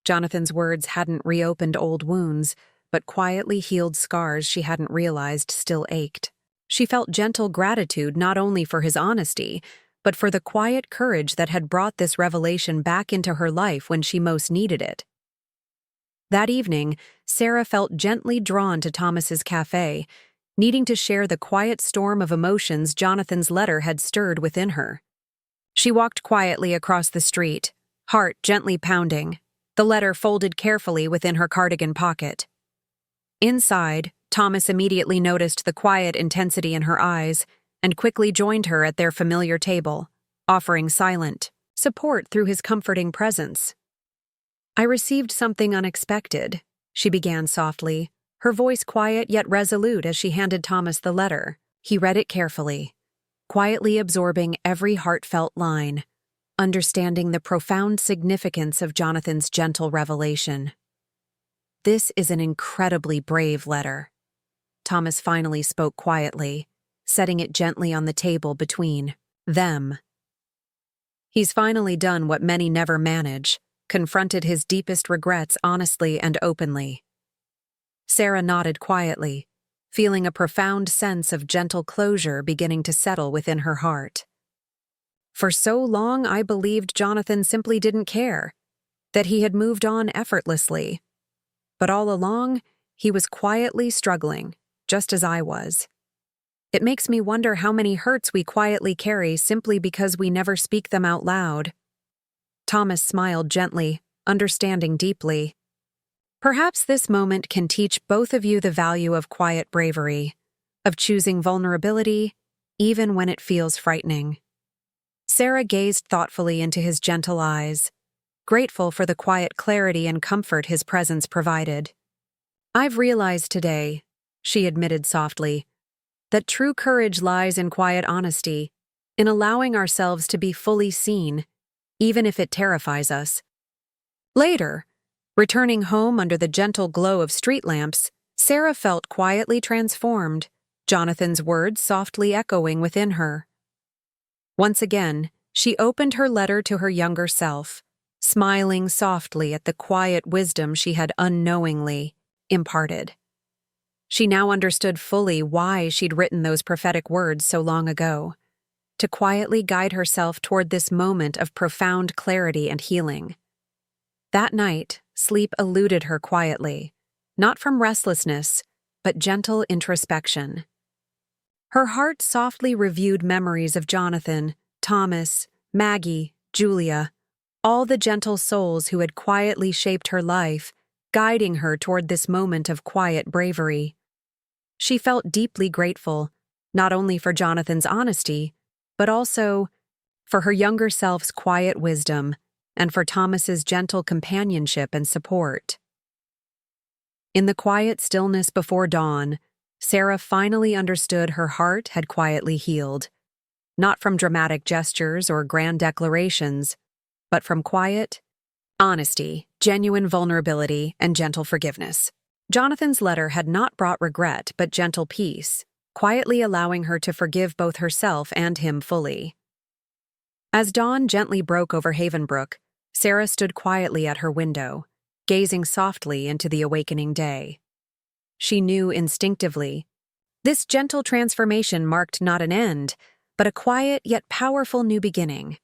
Jonathan's words hadn't reopened old wounds, but quietly healed scars she hadn't realized still ached. She felt gentle gratitude not only for his honesty, but for the quiet courage that had brought this revelation back into her life when she most needed it. That evening, Sarah felt gently drawn to Thomas's cafe, needing to share the quiet storm of emotions Jonathan's letter had stirred within her. She walked quietly across the street, heart gently pounding, the letter folded carefully within her cardigan pocket. Inside, Thomas immediately noticed the quiet intensity in her eyes and quickly joined her at their familiar table, offering silent support through his comforting presence. I received something unexpected, she began softly, her voice quiet yet resolute as she handed Thomas the letter. He read it carefully, quietly absorbing every heartfelt line, understanding the profound significance of Jonathan's gentle revelation. This is an incredibly brave letter. Thomas finally spoke quietly, setting it gently on the table between them. He's finally done what many never manage, confronted his deepest regrets honestly and openly. Sarah nodded quietly, feeling a profound sense of gentle closure beginning to settle within her heart. For so long, I believed Jonathan simply didn't care, that he had moved on effortlessly. But all along, he was quietly struggling, just as I was. It makes me wonder how many hurts we quietly carry simply because we never speak them out loud. Thomas smiled gently, understanding deeply. Perhaps this moment can teach both of you the value of quiet bravery, of choosing vulnerability, even when it feels frightening. Sarah gazed thoughtfully into his gentle eyes, grateful for the quiet clarity and comfort his presence provided. "I've realized today," she admitted softly, "that true courage lies in quiet honesty, in allowing ourselves to be fully seen, even if it terrifies us." Later, returning home under the gentle glow of street lamps, Sarah felt quietly transformed, Jonathan's words softly echoing within her. Once again, she opened her letter to her younger self, smiling softly at the quiet wisdom she had unknowingly imparted. She now understood fully why she'd written those prophetic words so long ago, to quietly guide herself toward this moment of profound clarity and healing. That night, sleep eluded her quietly, not from restlessness, but gentle introspection. Her heart softly reviewed memories of Jonathan, Thomas, Maggie, Julia, all the gentle souls who had quietly shaped her life, guiding her toward this moment of quiet bravery. She felt deeply grateful, not only for Jonathan's honesty, but also for her younger self's quiet wisdom and for Thomas's gentle companionship and support. In the quiet stillness before dawn, Sarah finally understood her heart had quietly healed, not from dramatic gestures or grand declarations, but from quiet honesty, genuine vulnerability, and gentle forgiveness. Jonathan's letter had not brought regret but gentle peace, quietly allowing her to forgive both herself and him fully. As dawn gently broke over Havenbrook, Sarah stood quietly at her window, gazing softly into the awakening day. She knew instinctively, this gentle transformation marked not an end, but a quiet yet powerful new beginning,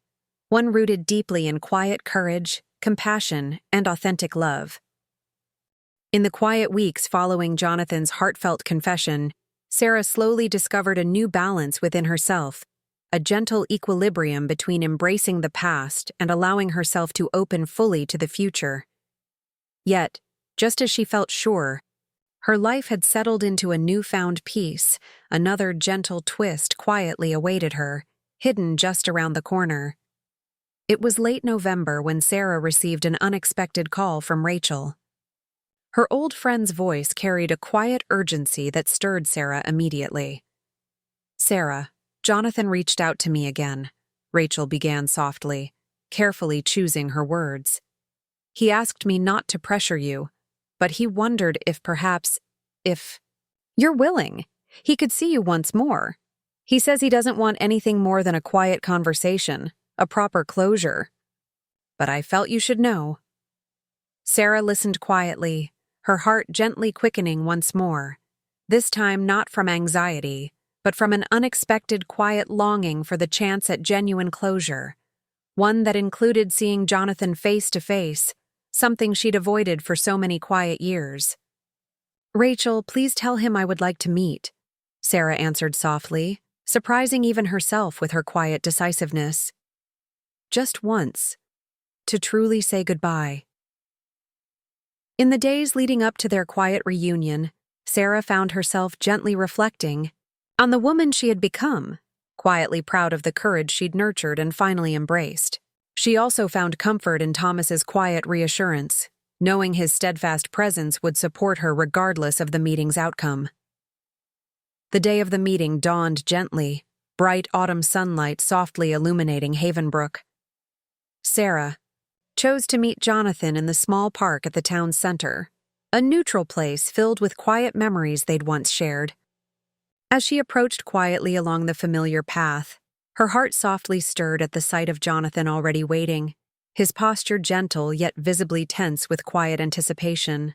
one rooted deeply in quiet courage, compassion, and authentic love. In the quiet weeks following Jonathan's heartfelt confession, Sarah slowly discovered a new balance within herself, a gentle equilibrium between embracing the past and allowing herself to open fully to the future. Yet, just as she felt sure, her life had settled into a newfound peace. Another gentle twist quietly awaited her, hidden just around the corner. It was late November when Sarah received an unexpected call from Rachel. Her old friend's voice carried a quiet urgency that stirred Sarah immediately. "Sarah, Jonathan reached out to me again," Rachel began softly, carefully choosing her words. "He asked me not to pressure you, but he wondered if you're willing. He could see you once more. He says he doesn't want anything more than a quiet conversation, a proper closure. But I felt you should know." Sarah listened quietly, her heart gently quickening once more, this time not from anxiety, but from an unexpected quiet longing for the chance at genuine closure, one that included seeing Jonathan face to face, something she'd avoided for so many quiet years. "Rachel, please tell him I would like to meet," Sarah answered softly, surprising even herself with her quiet decisiveness. "Just once, to truly say goodbye." In the days leading up to their quiet reunion, Sarah found herself gently reflecting on the woman she had become, quietly proud of the courage she'd nurtured and finally embraced. She also found comfort in Thomas's quiet reassurance, knowing his steadfast presence would support her regardless of the meeting's outcome. The day of the meeting dawned gently, bright autumn sunlight softly illuminating Havenbrook. Sarah chose to meet Jonathan in the small park at the town's center, a neutral place filled with quiet memories they'd once shared. As she approached quietly along the familiar path, her heart softly stirred at the sight of Jonathan already waiting, his posture gentle yet visibly tense with quiet anticipation.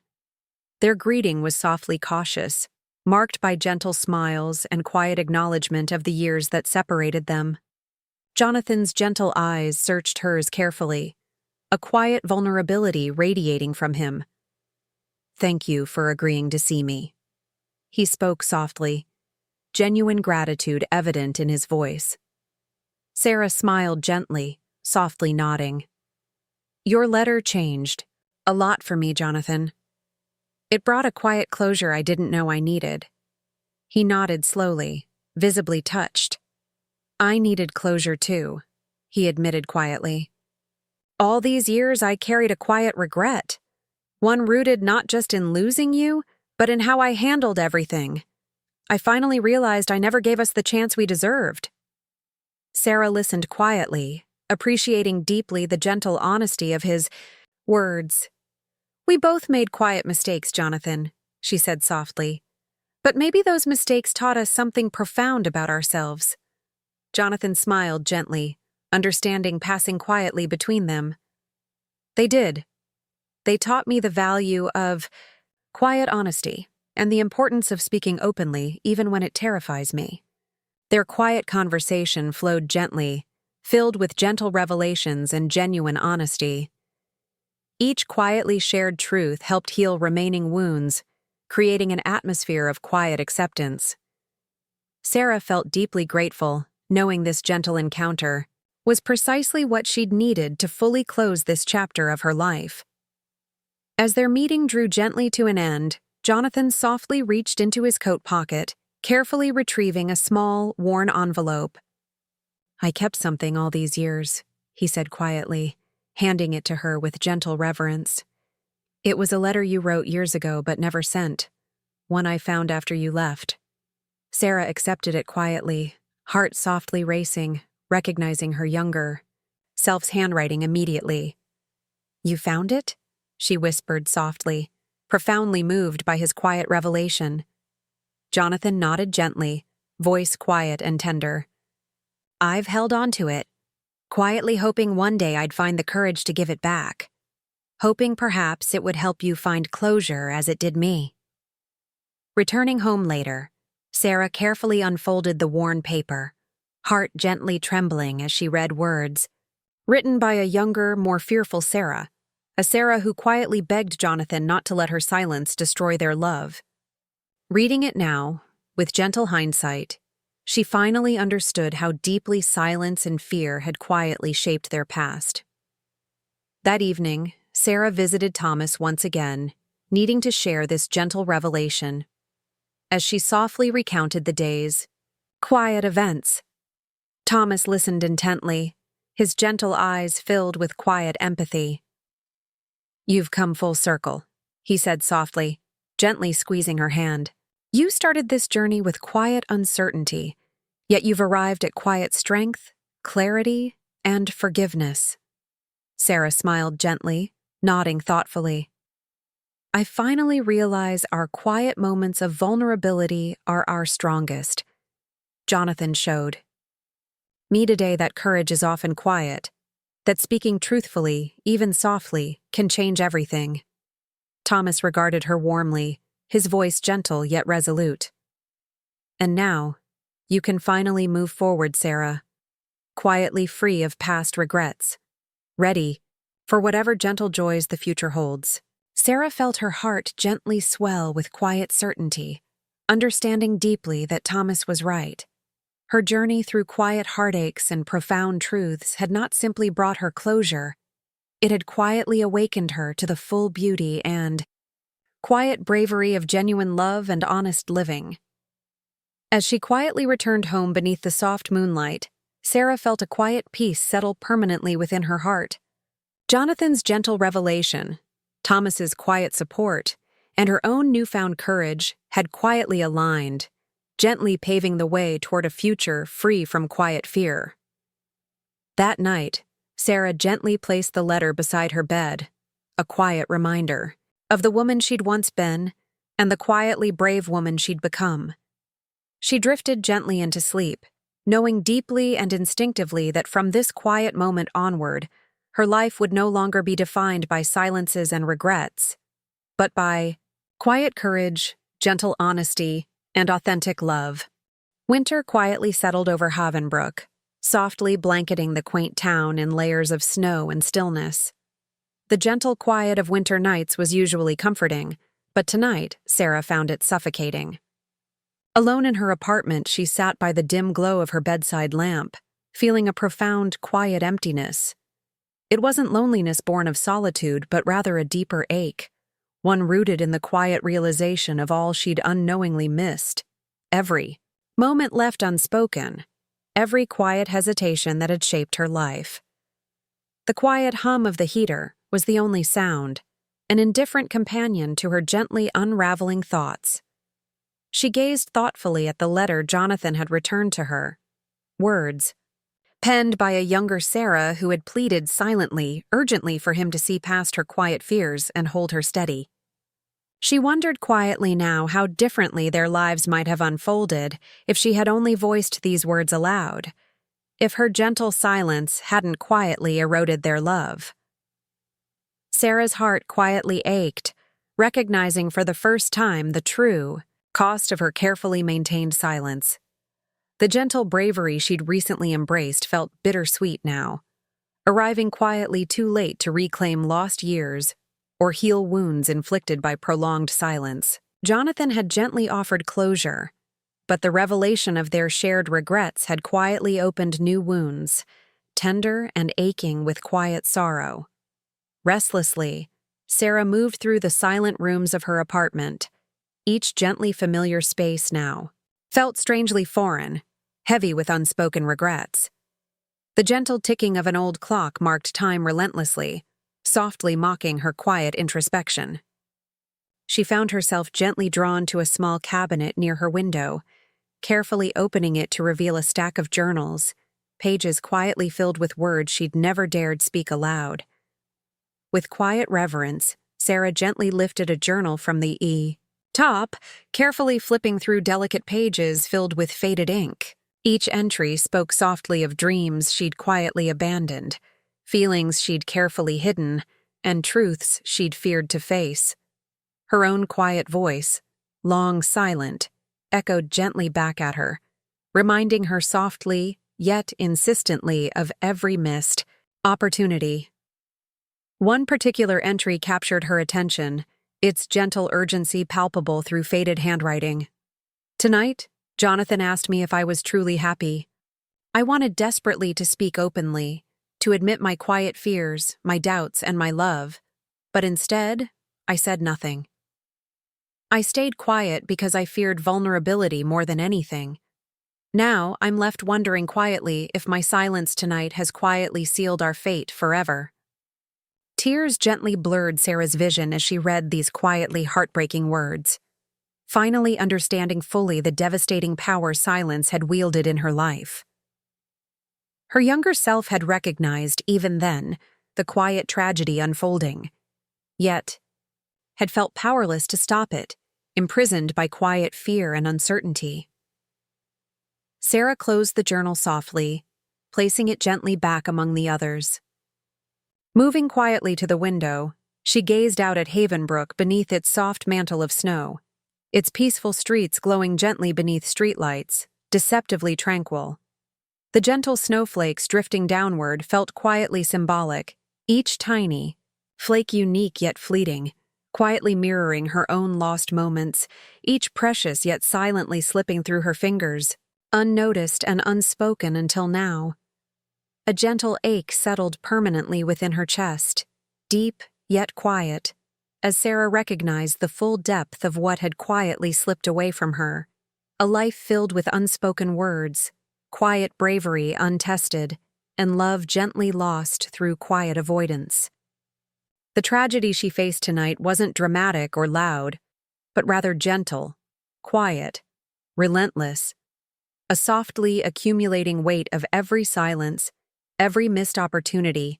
Their greeting was softly cautious, marked by gentle smiles and quiet acknowledgement of the years that separated them. Jonathan's gentle eyes searched hers carefully, a quiet vulnerability radiating from him. "Thank you for agreeing to see me," he spoke softly, genuine gratitude evident in his voice. Sarah smiled gently, softly nodding. "Your letter changed a lot for me, Jonathan. It brought a quiet closure I didn't know I needed. He nodded slowly, visibly touched. I needed closure too, he admitted quietly. All these years I carried a quiet regret, one rooted not just in losing you, but in how I handled everything. I finally realized I never gave us the chance we deserved. Sarah listened quietly, appreciating deeply the gentle honesty of his words. We both made quiet mistakes, Jonathan, she said softly. But maybe those mistakes taught us something profound about ourselves. Jonathan smiled gently, understanding passing quietly between them. They did. They taught me the value of quiet honesty and the importance of speaking openly even when it terrifies me. Their quiet conversation flowed gently, filled with gentle revelations and genuine honesty. Each quietly shared truth helped heal remaining wounds, creating an atmosphere of quiet acceptance. Sarah felt deeply grateful, knowing this gentle encounter was precisely what she'd needed to fully close this chapter of her life. As their meeting drew gently to an end, Jonathan softly reached into his coat pocket, carefully retrieving a small, worn envelope. I kept something all these years, he said quietly, handing it to her with gentle reverence. It was a letter you wrote years ago but never sent, one I found after you left. Sarah accepted it quietly, heart softly racing, recognizing her younger self's handwriting immediately. You found it? She whispered softly, profoundly moved by his quiet revelation. Jonathan nodded gently, voice quiet and tender. I've held on to it, quietly hoping one day I'd find the courage to give it back, hoping perhaps it would help you find closure as it did me. Returning home later, Sarah carefully unfolded the worn paper, heart gently trembling as she read words written by a younger, more fearful Sarah, a Sarah who quietly begged Jonathan not to let her silence destroy their love. Reading it now, with gentle hindsight, she finally understood how deeply silence and fear had quietly shaped their past. That evening, Sarah visited Thomas once again, needing to share this gentle revelation. As she softly recounted the day's quiet events, Thomas listened intently, his gentle eyes filled with quiet empathy. You've come full circle, he said softly, gently squeezing her hand. You started this journey with quiet uncertainty, yet you've arrived at quiet strength, clarity, and forgiveness. Sarah smiled gently, nodding thoughtfully. I finally realize our quiet moments of vulnerability are our strongest. Jonathan showed me today that courage is often quiet, that speaking truthfully, even softly, can change everything. Thomas regarded her warmly, his voice gentle yet resolute. And now, you can finally move forward, Sarah, quietly free of past regrets, ready for whatever gentle joys the future holds. Sarah felt her heart gently swell with quiet certainty, understanding deeply that Thomas was right. Her journey through quiet heartaches and profound truths had not simply brought her closure, it had quietly awakened her to the full beauty and quiet bravery of genuine love and honest living. As she quietly returned home beneath the soft moonlight, Sarah felt a quiet peace settle permanently within her heart. Jonathan's gentle revelation, Thomas's quiet support, and her own newfound courage had quietly aligned, gently paving the way toward a future free from quiet fear. That night, Sarah gently placed the letter beside her bed, a quiet reminder of the woman she'd once been and the quietly brave woman she'd become. She drifted gently into sleep, knowing deeply and instinctively that from this quiet moment onward, her life would no longer be defined by silences and regrets, but by quiet courage, gentle honesty, and authentic love. Winter quietly settled over Havenbrook, softly blanketing the quaint town in layers of snow and stillness. The gentle quiet of winter nights was usually comforting, but tonight Sarah found it suffocating. Alone in her apartment, she sat by the dim glow of her bedside lamp, feeling a profound, quiet emptiness. It wasn't loneliness born of solitude, but rather a deeper ache, one rooted in the quiet realization of all she'd unknowingly missed. Every moment left unspoken, every quiet hesitation that had shaped her life. The quiet hum of the heater was the only sound, an indifferent companion to her gently unraveling thoughts. She gazed thoughtfully at the letter Jonathan had returned to her. Words, penned by a younger Sarah who had pleaded silently, urgently for him to see past her quiet fears and hold her steady. She wondered quietly now how differently their lives might have unfolded if she had only voiced these words aloud, if her gentle silence hadn't quietly eroded their love. Sarah's heart quietly ached, recognizing for the first time the true cost of her carefully maintained silence. The gentle bravery she'd recently embraced felt bittersweet now, arriving quietly too late to reclaim lost years or heal wounds inflicted by prolonged silence. Jonathan had gently offered closure, but the revelation of their shared regrets had quietly opened new wounds, tender and aching with quiet sorrow. Restlessly, Sarah moved through the silent rooms of her apartment. Each gently familiar space now felt strangely foreign, heavy with unspoken regrets. The gentle ticking of an old clock marked time relentlessly, softly mocking her quiet introspection. She found herself gently drawn to a small cabinet near her window, carefully opening it to reveal a stack of journals, pages quietly filled with words she'd never dared speak aloud. With quiet reverence, Sarah gently lifted a journal from the top, carefully flipping through delicate pages filled with faded ink. Each entry spoke softly of dreams she'd quietly abandoned, feelings she'd carefully hidden, and truths she'd feared to face. Her own quiet voice, long silent, echoed gently back at her, reminding her softly, yet insistently, of every missed opportunity. One particular entry captured her attention, its gentle urgency palpable through faded handwriting. Tonight, Jonathan asked me if I was truly happy. I wanted desperately to speak openly, to admit my quiet fears, my doubts, and my love, but instead, I said nothing. I stayed quiet because I feared vulnerability more than anything. Now, I'm left wondering quietly if my silence tonight has quietly sealed our fate forever. Tears gently blurred Sarah's vision as she read these quietly heartbreaking words, finally understanding fully the devastating power silence had wielded in her life. Her younger self had recognized, even then, the quiet tragedy unfolding, yet had felt powerless to stop it, imprisoned by quiet fear and uncertainty. Sarah closed the journal softly, placing it gently back among the others. Moving quietly to the window, she gazed out at Havenbrook beneath its soft mantle of snow, its peaceful streets glowing gently beneath streetlights, deceptively tranquil. The gentle snowflakes drifting downward felt quietly symbolic, each tiny, flake unique yet fleeting, quietly mirroring her own lost moments, each precious yet silently slipping through her fingers, unnoticed and unspoken until now. A gentle ache settled permanently within her chest, deep yet quiet, as Sarah recognized the full depth of what had quietly slipped away from her. A life filled with unspoken words, quiet bravery untested, and love gently lost through quiet avoidance. The tragedy she faced tonight wasn't dramatic or loud, but rather gentle, quiet, relentless, a softly accumulating weight of every silence, every missed opportunity,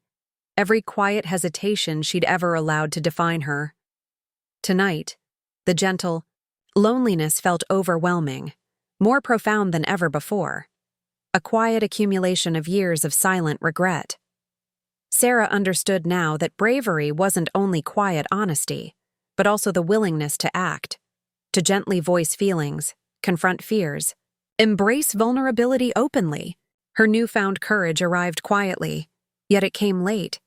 every quiet hesitation she'd ever allowed to define her. Tonight, the gentle loneliness felt overwhelming, more profound than ever before, a quiet accumulation of years of silent regret. Sarah understood now that bravery wasn't only quiet honesty, but also the willingness to act, to gently voice feelings, confront fears, embrace vulnerability openly. Her newfound courage arrived quietly, yet it came late,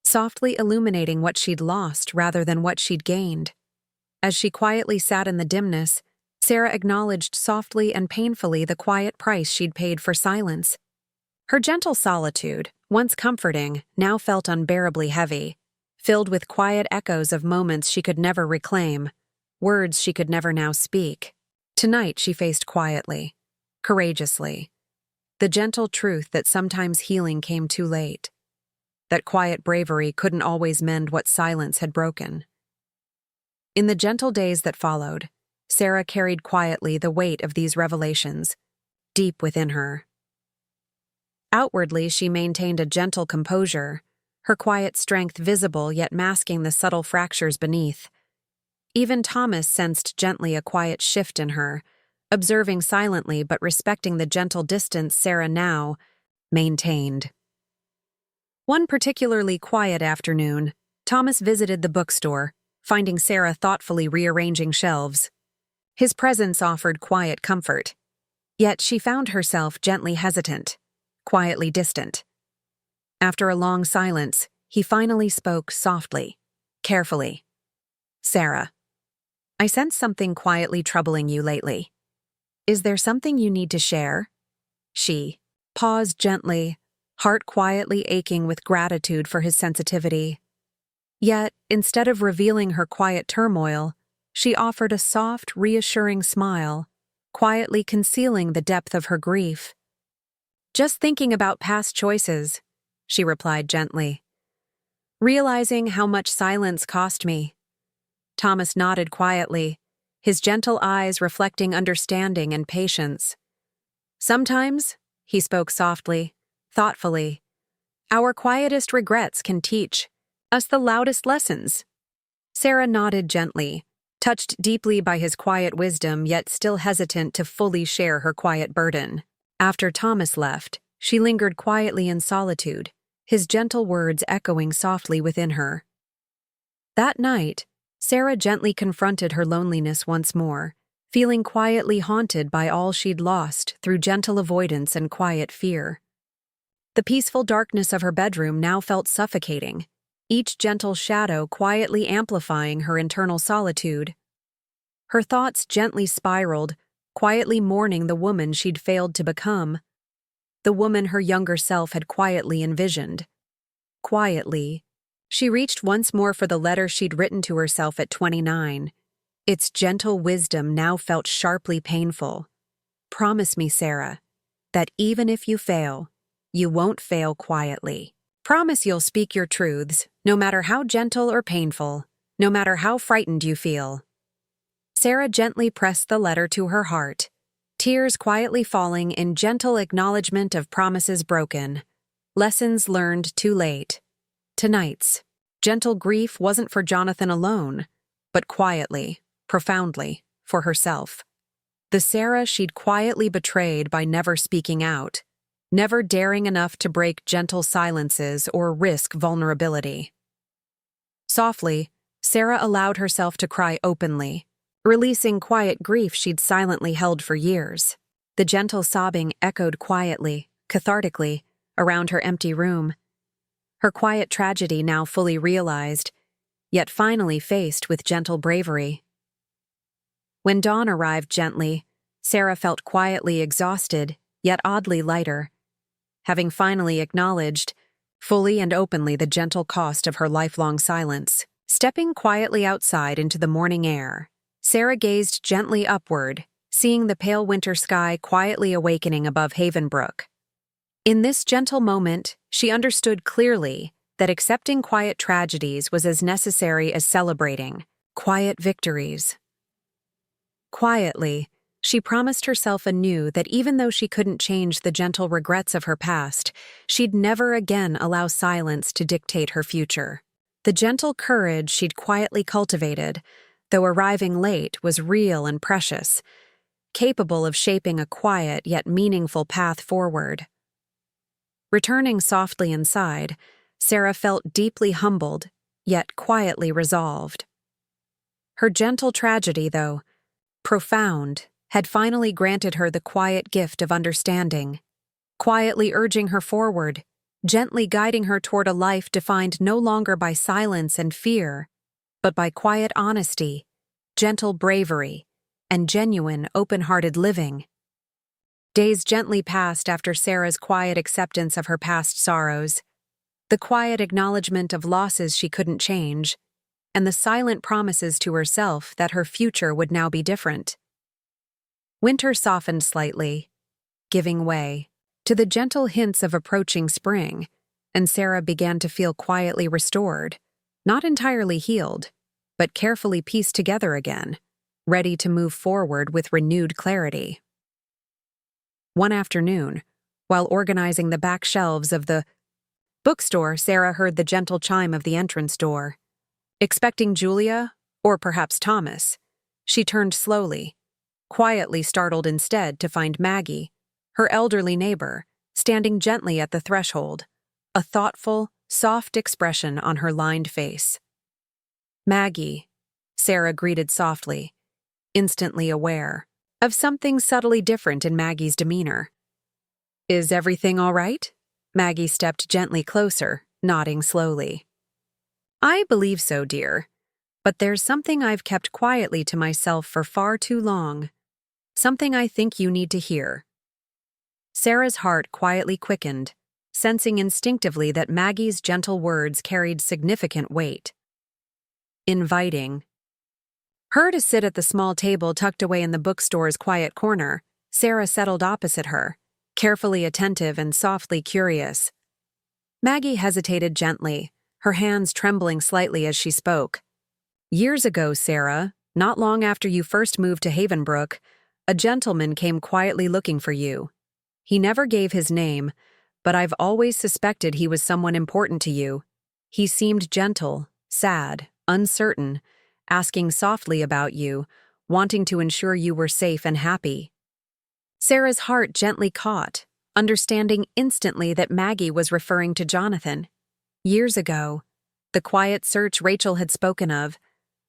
softly illuminating what she'd lost rather than what she'd gained. As she quietly sat in the dimness, Sarah acknowledged softly and painfully the quiet price she'd paid for silence. Her gentle solitude, once comforting, now felt unbearably heavy, filled with quiet echoes of moments she could never reclaim, words she could never now speak. Tonight she faced quietly, courageously, the gentle truth that sometimes healing came too late, that quiet bravery couldn't always mend what silence had broken. In the gentle days that followed, Sarah carried quietly the weight of these revelations, deep within her. Outwardly, she maintained a gentle composure, her quiet strength visible yet masking the subtle fractures beneath. Even Thomas sensed gently a quiet shift in her, observing silently but respecting the gentle distance Sarah now maintained. One particularly quiet afternoon, Thomas visited the bookstore, finding Sarah thoughtfully rearranging shelves. His presence offered quiet comfort, yet she found herself gently hesitant, quietly distant. After a long silence, he finally spoke softly, carefully. "Sarah, I sense something quietly troubling you lately. Is there something you need to share?" She paused gently, heart quietly aching with gratitude for his sensitivity. Yet, instead of revealing her quiet turmoil, she offered a soft, reassuring smile, quietly concealing the depth of her grief. "Just thinking about past choices," she replied gently. "Realizing how much silence cost me." Thomas nodded quietly, his gentle eyes reflecting understanding and patience. "Sometimes," he spoke softly, thoughtfully, "our quietest regrets can teach us the loudest lessons." Sarah nodded gently, touched deeply by his quiet wisdom yet still hesitant to fully share her quiet burden. After Thomas left, she lingered quietly in solitude, his gentle words echoing softly within her. That night, Sarah gently confronted her loneliness once more, feeling quietly haunted by all she'd lost through gentle avoidance and quiet fear. The peaceful darkness of her bedroom now felt suffocating, each gentle shadow quietly amplifying her internal solitude. Her thoughts gently spiraled, quietly mourning the woman she'd failed to become, the woman her younger self had quietly envisioned. Quietly, she reached once more for the letter she'd written to herself at 29. Its gentle wisdom now felt sharply painful. "Promise me, Sarah, that even if you fail, you won't fail quietly. Promise you'll speak your truths, no matter how gentle or painful, no matter how frightened you feel." Sarah gently pressed the letter to her heart, tears quietly falling in gentle acknowledgement of promises broken, lessons learned too late. Tonight's gentle grief wasn't for Jonathan alone, but quietly, profoundly, for herself. The Sarah she'd quietly betrayed by never speaking out, never daring enough to break gentle silences or risk vulnerability. Softly, Sarah allowed herself to cry openly, releasing quiet grief she'd silently held for years. The gentle sobbing echoed quietly, cathartically, around her empty room. Her quiet tragedy now fully realized, yet finally faced with gentle bravery. When dawn arrived gently, Sarah felt quietly exhausted, yet oddly lighter. Having finally acknowledged, fully and openly, the gentle cost of her lifelong silence. Stepping quietly outside into the morning air, Sarah gazed gently upward, seeing the pale winter sky quietly awakening above Haven Brook. In this gentle moment, she understood clearly that accepting quiet tragedies was as necessary as celebrating quiet victories. Quietly, she promised herself anew that even though she couldn't change the gentle regrets of her past, she'd never again allow silence to dictate her future. The gentle courage she'd quietly cultivated, though arriving late, was real and precious, capable of shaping a quiet yet meaningful path forward. Returning softly inside, Sarah felt deeply humbled, yet quietly resolved. Her gentle tragedy, though profound, had finally granted her the quiet gift of understanding, quietly urging her forward, gently guiding her toward a life defined no longer by silence and fear, but by quiet honesty, gentle bravery, and genuine, open-hearted living. Days gently passed after Sarah's quiet acceptance of her past sorrows. The quiet acknowledgement of losses she couldn't change, and the silent promises to herself that her future would now be different. Winter softened slightly, giving way to the gentle hints of approaching spring, and Sarah began to feel quietly restored, not entirely healed, but carefully pieced together again, ready to move forward with renewed clarity. One afternoon, while organizing the back shelves of the bookstore, Sarah heard the gentle chime of the entrance door. Expecting Julia, or perhaps Thomas, she turned slowly, quietly startled instead to find Maggie, her elderly neighbor, standing gently at the threshold, a thoughtful, soft expression on her lined face. "Maggie," Sarah greeted softly, instantly aware of something subtly different in Maggie's demeanor. "Is everything all right?" Maggie stepped gently closer, nodding slowly. "I believe so, dear. But there's something I've kept quietly to myself for far too long. Something I think you need to hear." Sarah's heart quietly quickened, sensing instinctively that Maggie's gentle words carried significant weight. Inviting her to sit at the small table tucked away in the bookstore's quiet corner, Sarah settled opposite her, carefully attentive and softly curious. Maggie hesitated gently, her hands trembling slightly as she spoke. "Years ago, Sarah, not long after you first moved to Havenbrook, a gentleman came quietly looking for you. He never gave his name, but I've always suspected he was someone important to you. He seemed gentle, sad, uncertain, asking softly about you, wanting to ensure you were safe and happy." Sarah's heart gently caught, understanding instantly that Maggie was referring to Jonathan. Years ago, the quiet search Rachel had spoken of,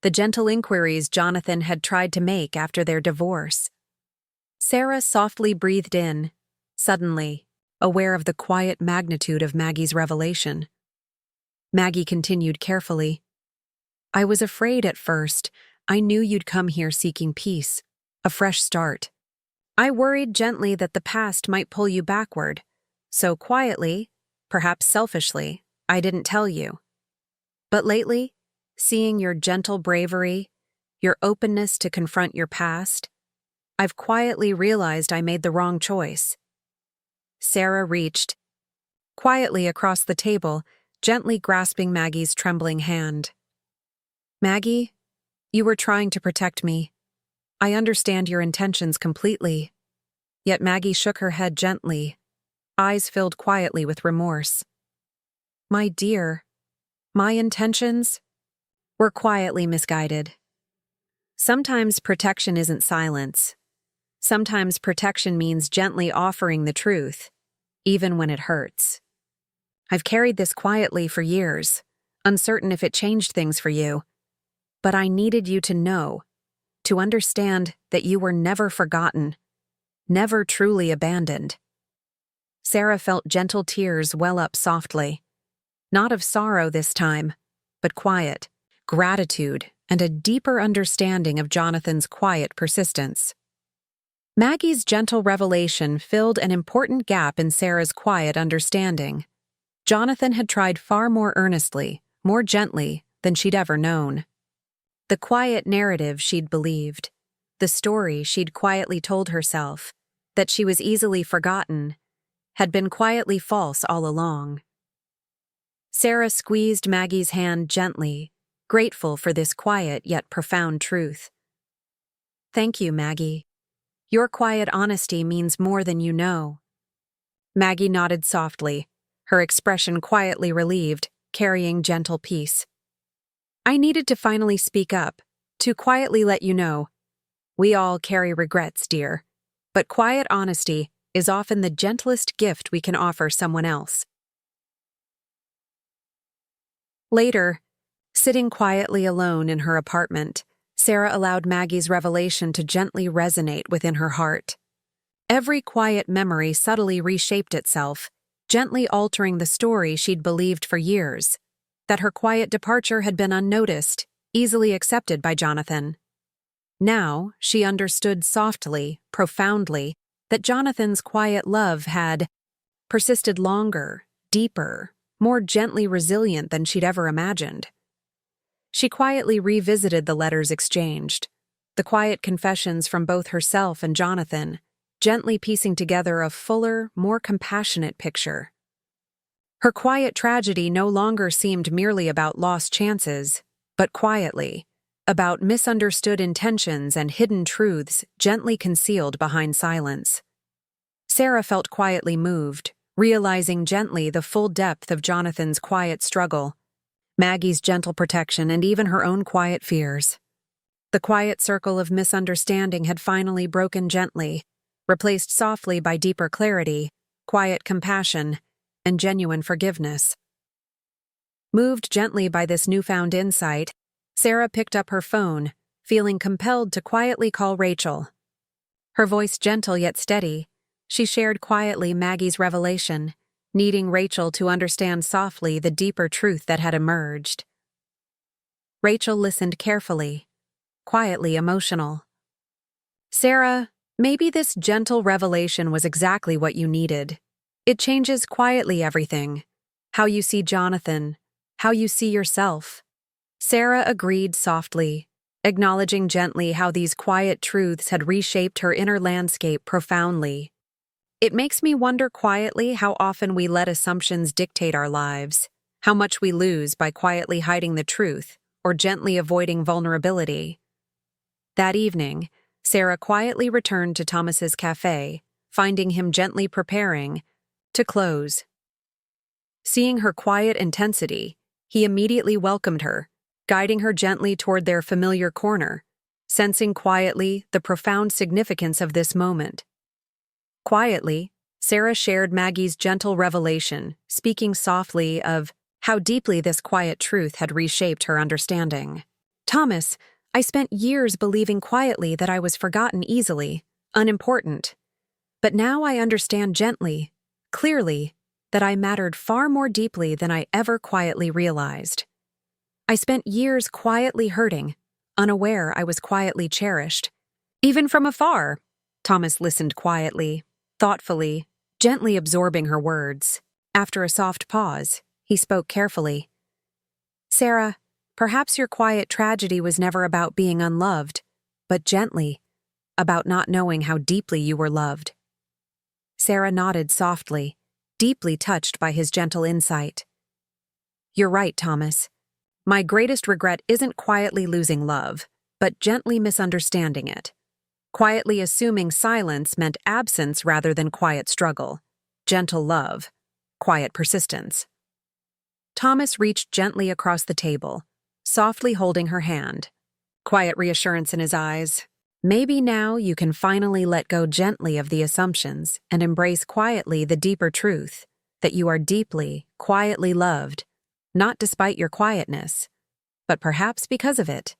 the gentle inquiries Jonathan had tried to make after their divorce. Sarah softly breathed in, suddenly, aware of the quiet magnitude of Maggie's revelation. Maggie continued carefully. "I was afraid at first. I knew you'd come here seeking peace, a fresh start. I worried gently that the past might pull you backward, so quietly, perhaps selfishly, I didn't tell you. But lately, seeing your gentle bravery, your openness to confront your past, I've quietly realized I made the wrong choice." Sarah reached quietly across the table, gently grasping Maggie's trembling hand. "Maggie, you were trying to protect me. I understand your intentions completely." Yet Maggie shook her head gently, eyes filled quietly with remorse. "My dear, my intentions were quietly misguided. Sometimes protection isn't silence. Sometimes protection means gently offering the truth, even when it hurts. I've carried this quietly for years, uncertain if it changed things for you. But I needed you to know, to understand that you were never forgotten, never truly abandoned." Sarah felt gentle tears well up softly. Not of sorrow this time, but quiet, gratitude, and a deeper understanding of Jonathan's quiet persistence. Maggie's gentle revelation filled an important gap in Sarah's quiet understanding. Jonathan had tried far more earnestly, more gently, than she'd ever known. The quiet narrative she'd believed, the story she'd quietly told herself, that she was easily forgotten, had been quietly false all along. Sarah squeezed Maggie's hand gently, grateful for this quiet yet profound truth. "Thank you, Maggie. Your quiet honesty means more than you know." Maggie nodded softly, her expression quietly relieved, carrying gentle peace. "I needed to finally speak up, to quietly let you know. We all carry regrets, dear, but quiet honesty is often the gentlest gift we can offer someone else." Later, sitting quietly alone in her apartment, Sarah allowed Maggie's revelation to gently resonate within her heart. Every quiet memory subtly reshaped itself, gently altering the story she'd believed for years, that her quiet departure had been unnoticed, easily accepted by Jonathan. Now, she understood softly, profoundly, that Jonathan's quiet love had persisted longer, deeper, more gently resilient than she'd ever imagined. She quietly revisited the letters exchanged, the quiet confessions from both herself and Jonathan, gently piecing together a fuller, more compassionate picture. Her quiet tragedy no longer seemed merely about lost chances, but quietly, about misunderstood intentions and hidden truths gently concealed behind silence. Sarah felt quietly moved, realizing gently the full depth of Jonathan's quiet struggle, Maggie's gentle protection, and even her own quiet fears. The quiet circle of misunderstanding had finally broken gently, replaced softly by deeper clarity, quiet compassion, and genuine forgiveness. Moved gently by this newfound insight, Sarah picked up her phone, feeling compelled to quietly call Rachel. Her voice gentle yet steady, she shared quietly Maggie's revelation, needing Rachel to understand softly the deeper truth that had emerged. Rachel listened carefully, quietly emotional. "Sarah, maybe this gentle revelation was exactly what you needed. It changes quietly everything. How you see Jonathan, how you see yourself." Sarah agreed softly, acknowledging gently how these quiet truths had reshaped her inner landscape profoundly. "It makes me wonder quietly how often we let assumptions dictate our lives, how much we lose by quietly hiding the truth or gently avoiding vulnerability." That evening, Sarah quietly returned to Thomas's cafe, finding him gently preparing to close. Seeing her quiet intensity, he immediately welcomed her, guiding her gently toward their familiar corner, sensing quietly the profound significance of this moment. Quietly, Sarah shared Maggie's gentle revelation, speaking softly of how deeply this quiet truth had reshaped her understanding. "Thomas, I spent years believing quietly that I was forgotten easily, unimportant. But now I understand gently, clearly, that I mattered far more deeply than I ever quietly realized. I spent years quietly hurting, unaware I was quietly cherished. Even from afar." Thomas listened quietly, thoughtfully, gently absorbing her words. After a soft pause, he spoke carefully. "Sarah, perhaps your quiet tragedy was never about being unloved, but gently, about not knowing how deeply you were loved." Sarah nodded softly, deeply touched by his gentle insight. "You're right, Thomas. My greatest regret isn't quietly losing love, but gently misunderstanding it. Quietly assuming silence meant absence rather than quiet struggle. Gentle love, quiet persistence." Thomas reached gently across the table, softly holding her hand. Quiet reassurance in his eyes. "Maybe now you can finally let go gently of the assumptions and embrace quietly the deeper truth, that you are deeply, quietly loved, not despite your quietness, but perhaps because of it."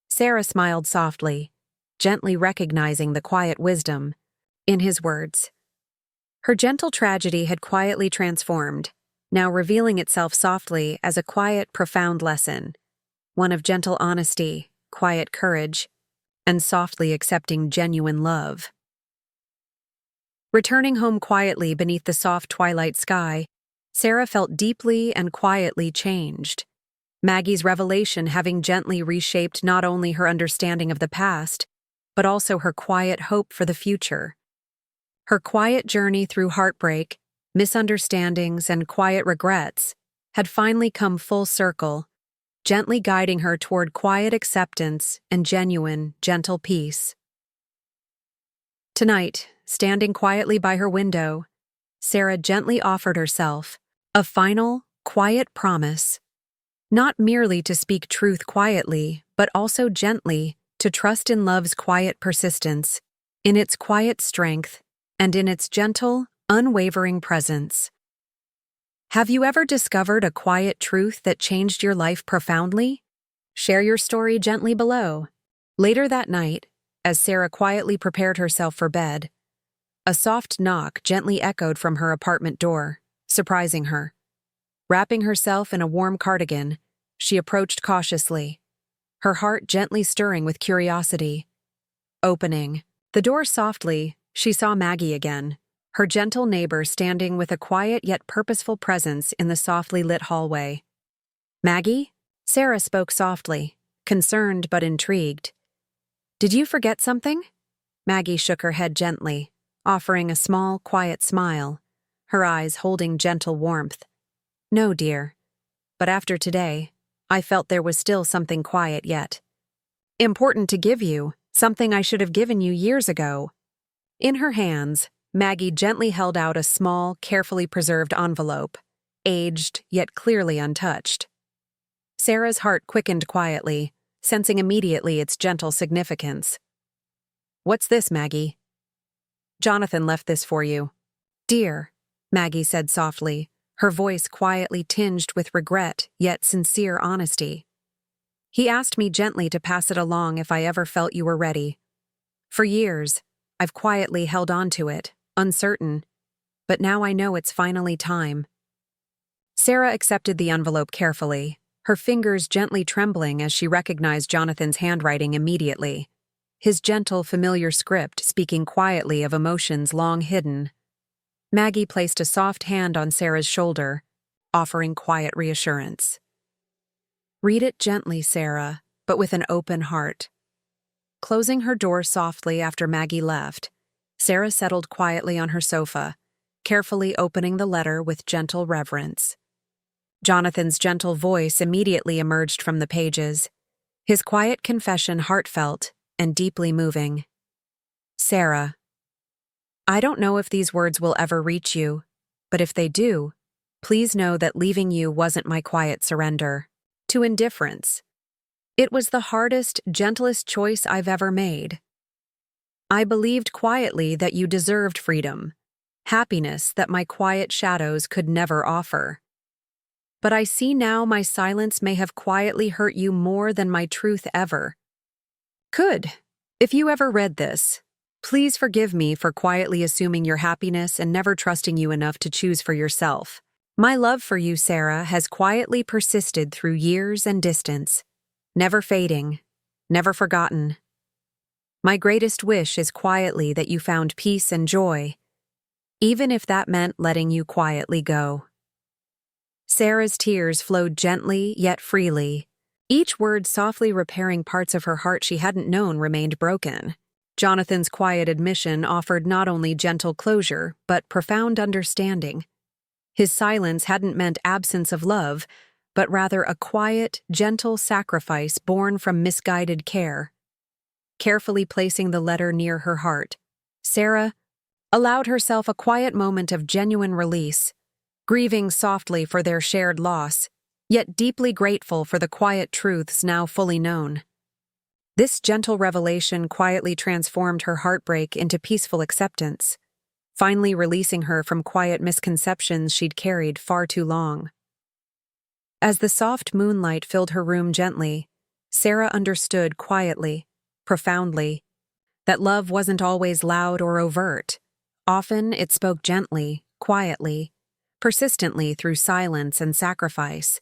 Sarah smiled softly, gently recognizing the quiet wisdom in his words. Her gentle tragedy had quietly transformed, now revealing itself softly as a quiet, profound lesson, one of gentle honesty, quiet courage, and softly accepting genuine love. Returning home quietly beneath the soft twilight sky, Sarah felt deeply and quietly changed. Maggie's revelation having gently reshaped not only her understanding of the past, but also her quiet hope for the future. Her quiet journey through heartbreak, misunderstandings, and quiet regrets had finally come full circle, gently guiding her toward quiet acceptance and genuine, gentle peace. Tonight, standing quietly by her window, Sarah gently offered herself a final, quiet promise, not merely to speak truth quietly, but also gently to trust in love's quiet persistence, in its quiet strength, and in its gentle, unwavering presence. Have you ever discovered a quiet truth that changed your life profoundly? Share your story gently below. Later that night, as Sarah quietly prepared herself for bed, a soft knock gently echoed from her apartment door, surprising her. Wrapping herself in a warm cardigan, she approached cautiously, her heart gently stirring with curiosity. Opening the door softly, she saw Maggie again, her gentle neighbor standing with a quiet yet purposeful presence in the softly lit hallway. "Maggie?" Sarah spoke softly, concerned but intrigued. "Did you forget something?" Maggie shook her head gently, offering a small, quiet smile, her eyes holding gentle warmth. "No, dear. But after today, I felt there was still something quiet yet. Important to give you, something I should have given you years ago." In her hands, Maggie gently held out a small, carefully preserved envelope, aged yet clearly untouched. Sarah's heart quickened quietly, sensing immediately its gentle significance. "What's this, Maggie?" "Jonathan left this for you." "Dear," Maggie said softly, her voice quietly tinged with regret yet sincere honesty. "He asked me gently to pass it along if I ever felt you were ready. For years, I've quietly held on to it, uncertain, but now I know it's finally time." Sarah accepted the envelope carefully, her fingers gently trembling as she recognized Jonathan's handwriting immediately, his gentle, familiar script speaking quietly of emotions long hidden. Maggie placed a soft hand on Sarah's shoulder, offering quiet reassurance. "Read it gently, Sarah, but with an open heart." Closing her door softly after Maggie left, Sarah settled quietly on her sofa, carefully opening the letter with gentle reverence. Jonathan's gentle voice immediately emerged from the pages, his quiet confession heartfelt and deeply moving. "Sarah, I don't know if these words will ever reach you, but if they do, please know that leaving you wasn't my quiet surrender to indifference. It was the hardest, gentlest choice I've ever made. I believed quietly that you deserved freedom, happiness that my quiet shadows could never offer. But I see now my silence may have quietly hurt you more than my truth ever could. If you ever read this, please forgive me for quietly assuming your happiness and never trusting you enough to choose for yourself. My love for you, Sarah, has quietly persisted through years and distance, never fading, never forgotten. My greatest wish is quietly that you found peace and joy, even if that meant letting you quietly go." Sarah's tears flowed gently yet freely, each word softly repairing parts of her heart she hadn't known remained broken. Jonathan's quiet admission offered not only gentle closure, but profound understanding. His silence hadn't meant absence of love, but rather a quiet, gentle sacrifice born from misguided care. Carefully placing the letter near her heart, Sarah allowed herself a quiet moment of genuine release, grieving softly for their shared loss, yet deeply grateful for the quiet truths now fully known. This gentle revelation quietly transformed her heartbreak into peaceful acceptance, finally releasing her from quiet misconceptions she'd carried far too long. As the soft moonlight filled her room gently, Sarah understood quietly, profoundly, that love wasn't always loud or overt. Often it spoke gently, quietly, persistently through silence and sacrifice,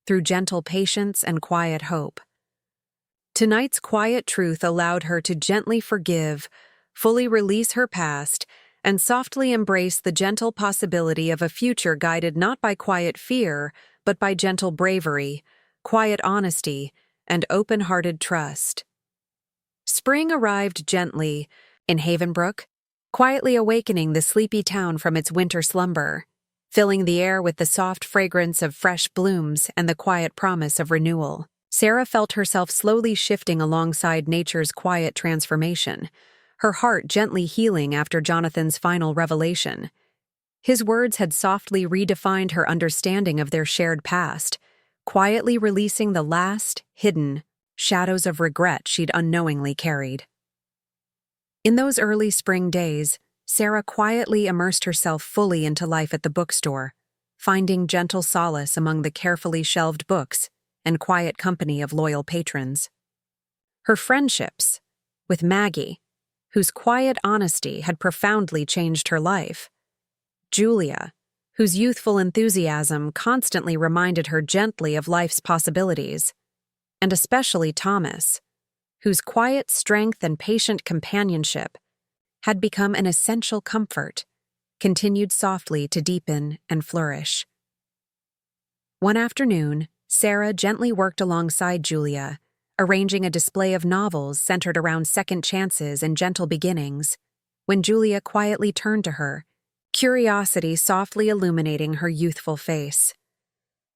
through gentle patience and quiet hope. Tonight's quiet truth allowed her to gently forgive, fully release her past, and softly embrace the gentle possibility of a future guided not by quiet fear, but by gentle bravery, quiet honesty, and open-hearted trust. Spring arrived gently in Havenbrook, quietly awakening the sleepy town from its winter slumber, filling the air with the soft fragrance of fresh blooms and the quiet promise of renewal. Sarah felt herself slowly shifting alongside nature's quiet transformation, her heart gently healing after Jonathan's final revelation. His words had softly redefined her understanding of their shared past, quietly releasing the last, hidden, shadows of regret she'd unknowingly carried. In those early spring days, Sarah quietly immersed herself fully into life at the bookstore, finding gentle solace among the carefully shelved books and quiet company of loyal patrons. Her friendships, with Maggie, whose quiet honesty had profoundly changed her life, Julia, whose youthful enthusiasm constantly reminded her gently of life's possibilities, and especially Thomas, whose quiet strength and patient companionship had become an essential comfort. continued softly to deepen and flourish. One afternoon, Sarah gently worked alongside Julia, arranging a display of novels centered around second chances and gentle beginnings, when Julia quietly turned to her, curiosity softly illuminating her youthful face.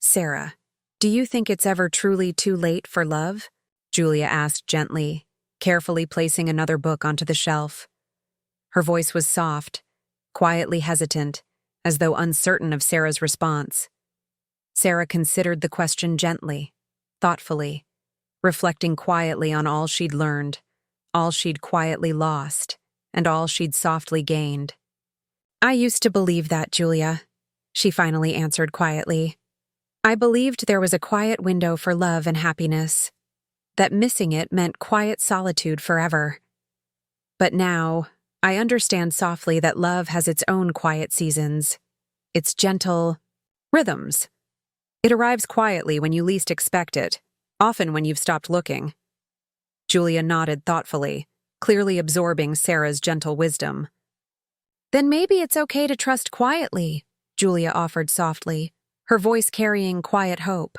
"Sarah, do you think it's ever truly too late for love?" Julia asked gently, carefully placing another book onto the shelf. Her voice was soft, quietly hesitant, as though uncertain of Sarah's response. Sarah considered the question gently, thoughtfully, reflecting quietly on all she'd learned, all she'd quietly lost, and all she'd softly gained. "I used to believe that, Julia," she finally answered quietly. "I believed there was a quiet window for love and happiness, that missing it meant quiet solitude forever. But now, I understand softly that love has its own quiet seasons, its gentle rhythms. It arrives quietly when you least expect it, often when you've stopped looking." Julia nodded thoughtfully, clearly absorbing Sarah's gentle wisdom. "Then maybe it's okay to trust quietly," Julia offered softly, her voice carrying quiet hope.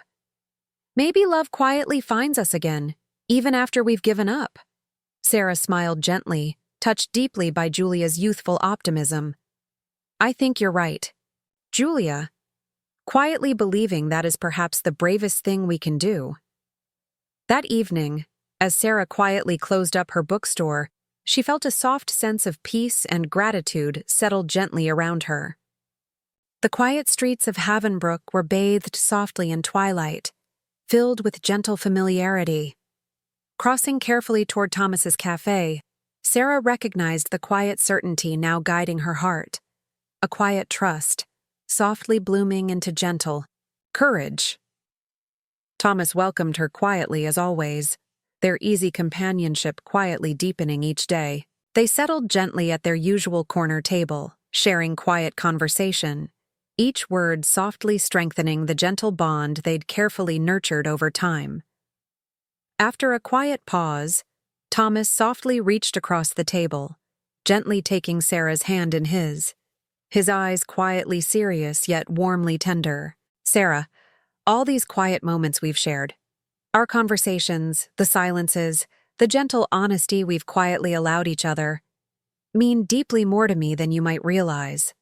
"Maybe love quietly finds us again, even after we've given up." Sarah smiled gently, touched deeply by Julia's youthful optimism. "I think you're right, Julia, quietly believing that is perhaps the bravest thing we can do." That evening, as Sarah quietly closed up her bookstore, she felt a soft sense of peace and gratitude settle gently around her. The quiet streets of Havenbrook were bathed softly in twilight, filled with gentle familiarity. Crossing carefully toward Thomas's cafe, Sarah recognized the quiet certainty now guiding her heart, a quiet trust, softly blooming into gentle courage. Thomas welcomed her quietly as always, their easy companionship quietly deepening each day. They settled gently at their usual corner table, sharing quiet conversation, each word softly strengthening the gentle bond they'd carefully nurtured over time. After a quiet pause, Thomas softly reached across the table, gently taking Sarah's hand in his eyes quietly serious yet warmly tender. "Sarah, all these quiet moments we've shared, our conversations, the silences, the gentle honesty we've quietly allowed each other, mean deeply more to me than you might realize."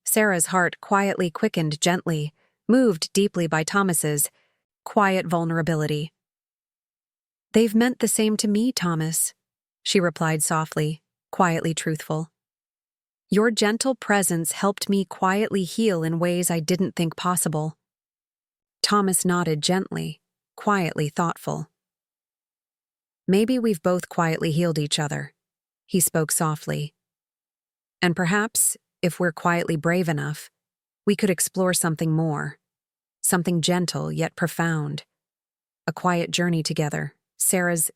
Sarah's heart quietly quickened gently, moved deeply by Thomas's quiet vulnerability. "They've meant the same to me, Thomas," she replied softly, quietly truthful. "Your gentle presence helped me quietly heal in ways I didn't think possible." Thomas nodded gently, quietly thoughtful. "Maybe we've both quietly healed each other," he spoke softly. "And perhaps, if we're quietly brave enough, we could explore something more, something gentle yet profound. A quiet journey together." Sarah's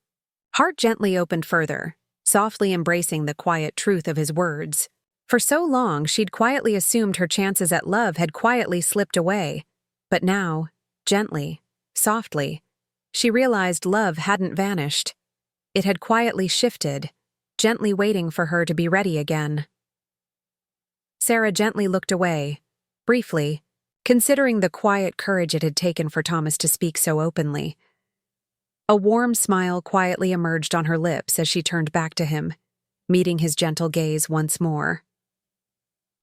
heart gently opened further, softly embracing the quiet truth of his words. For so long, she'd quietly assumed her chances at love had quietly slipped away, but now, gently, softly, she realized love hadn't vanished. It had quietly shifted, gently waiting for her to be ready again. Sarah gently looked away, briefly, considering the quiet courage it had taken for Thomas to speak so openly. A warm smile quietly emerged on her lips as she turned back to him, meeting his gentle gaze once more.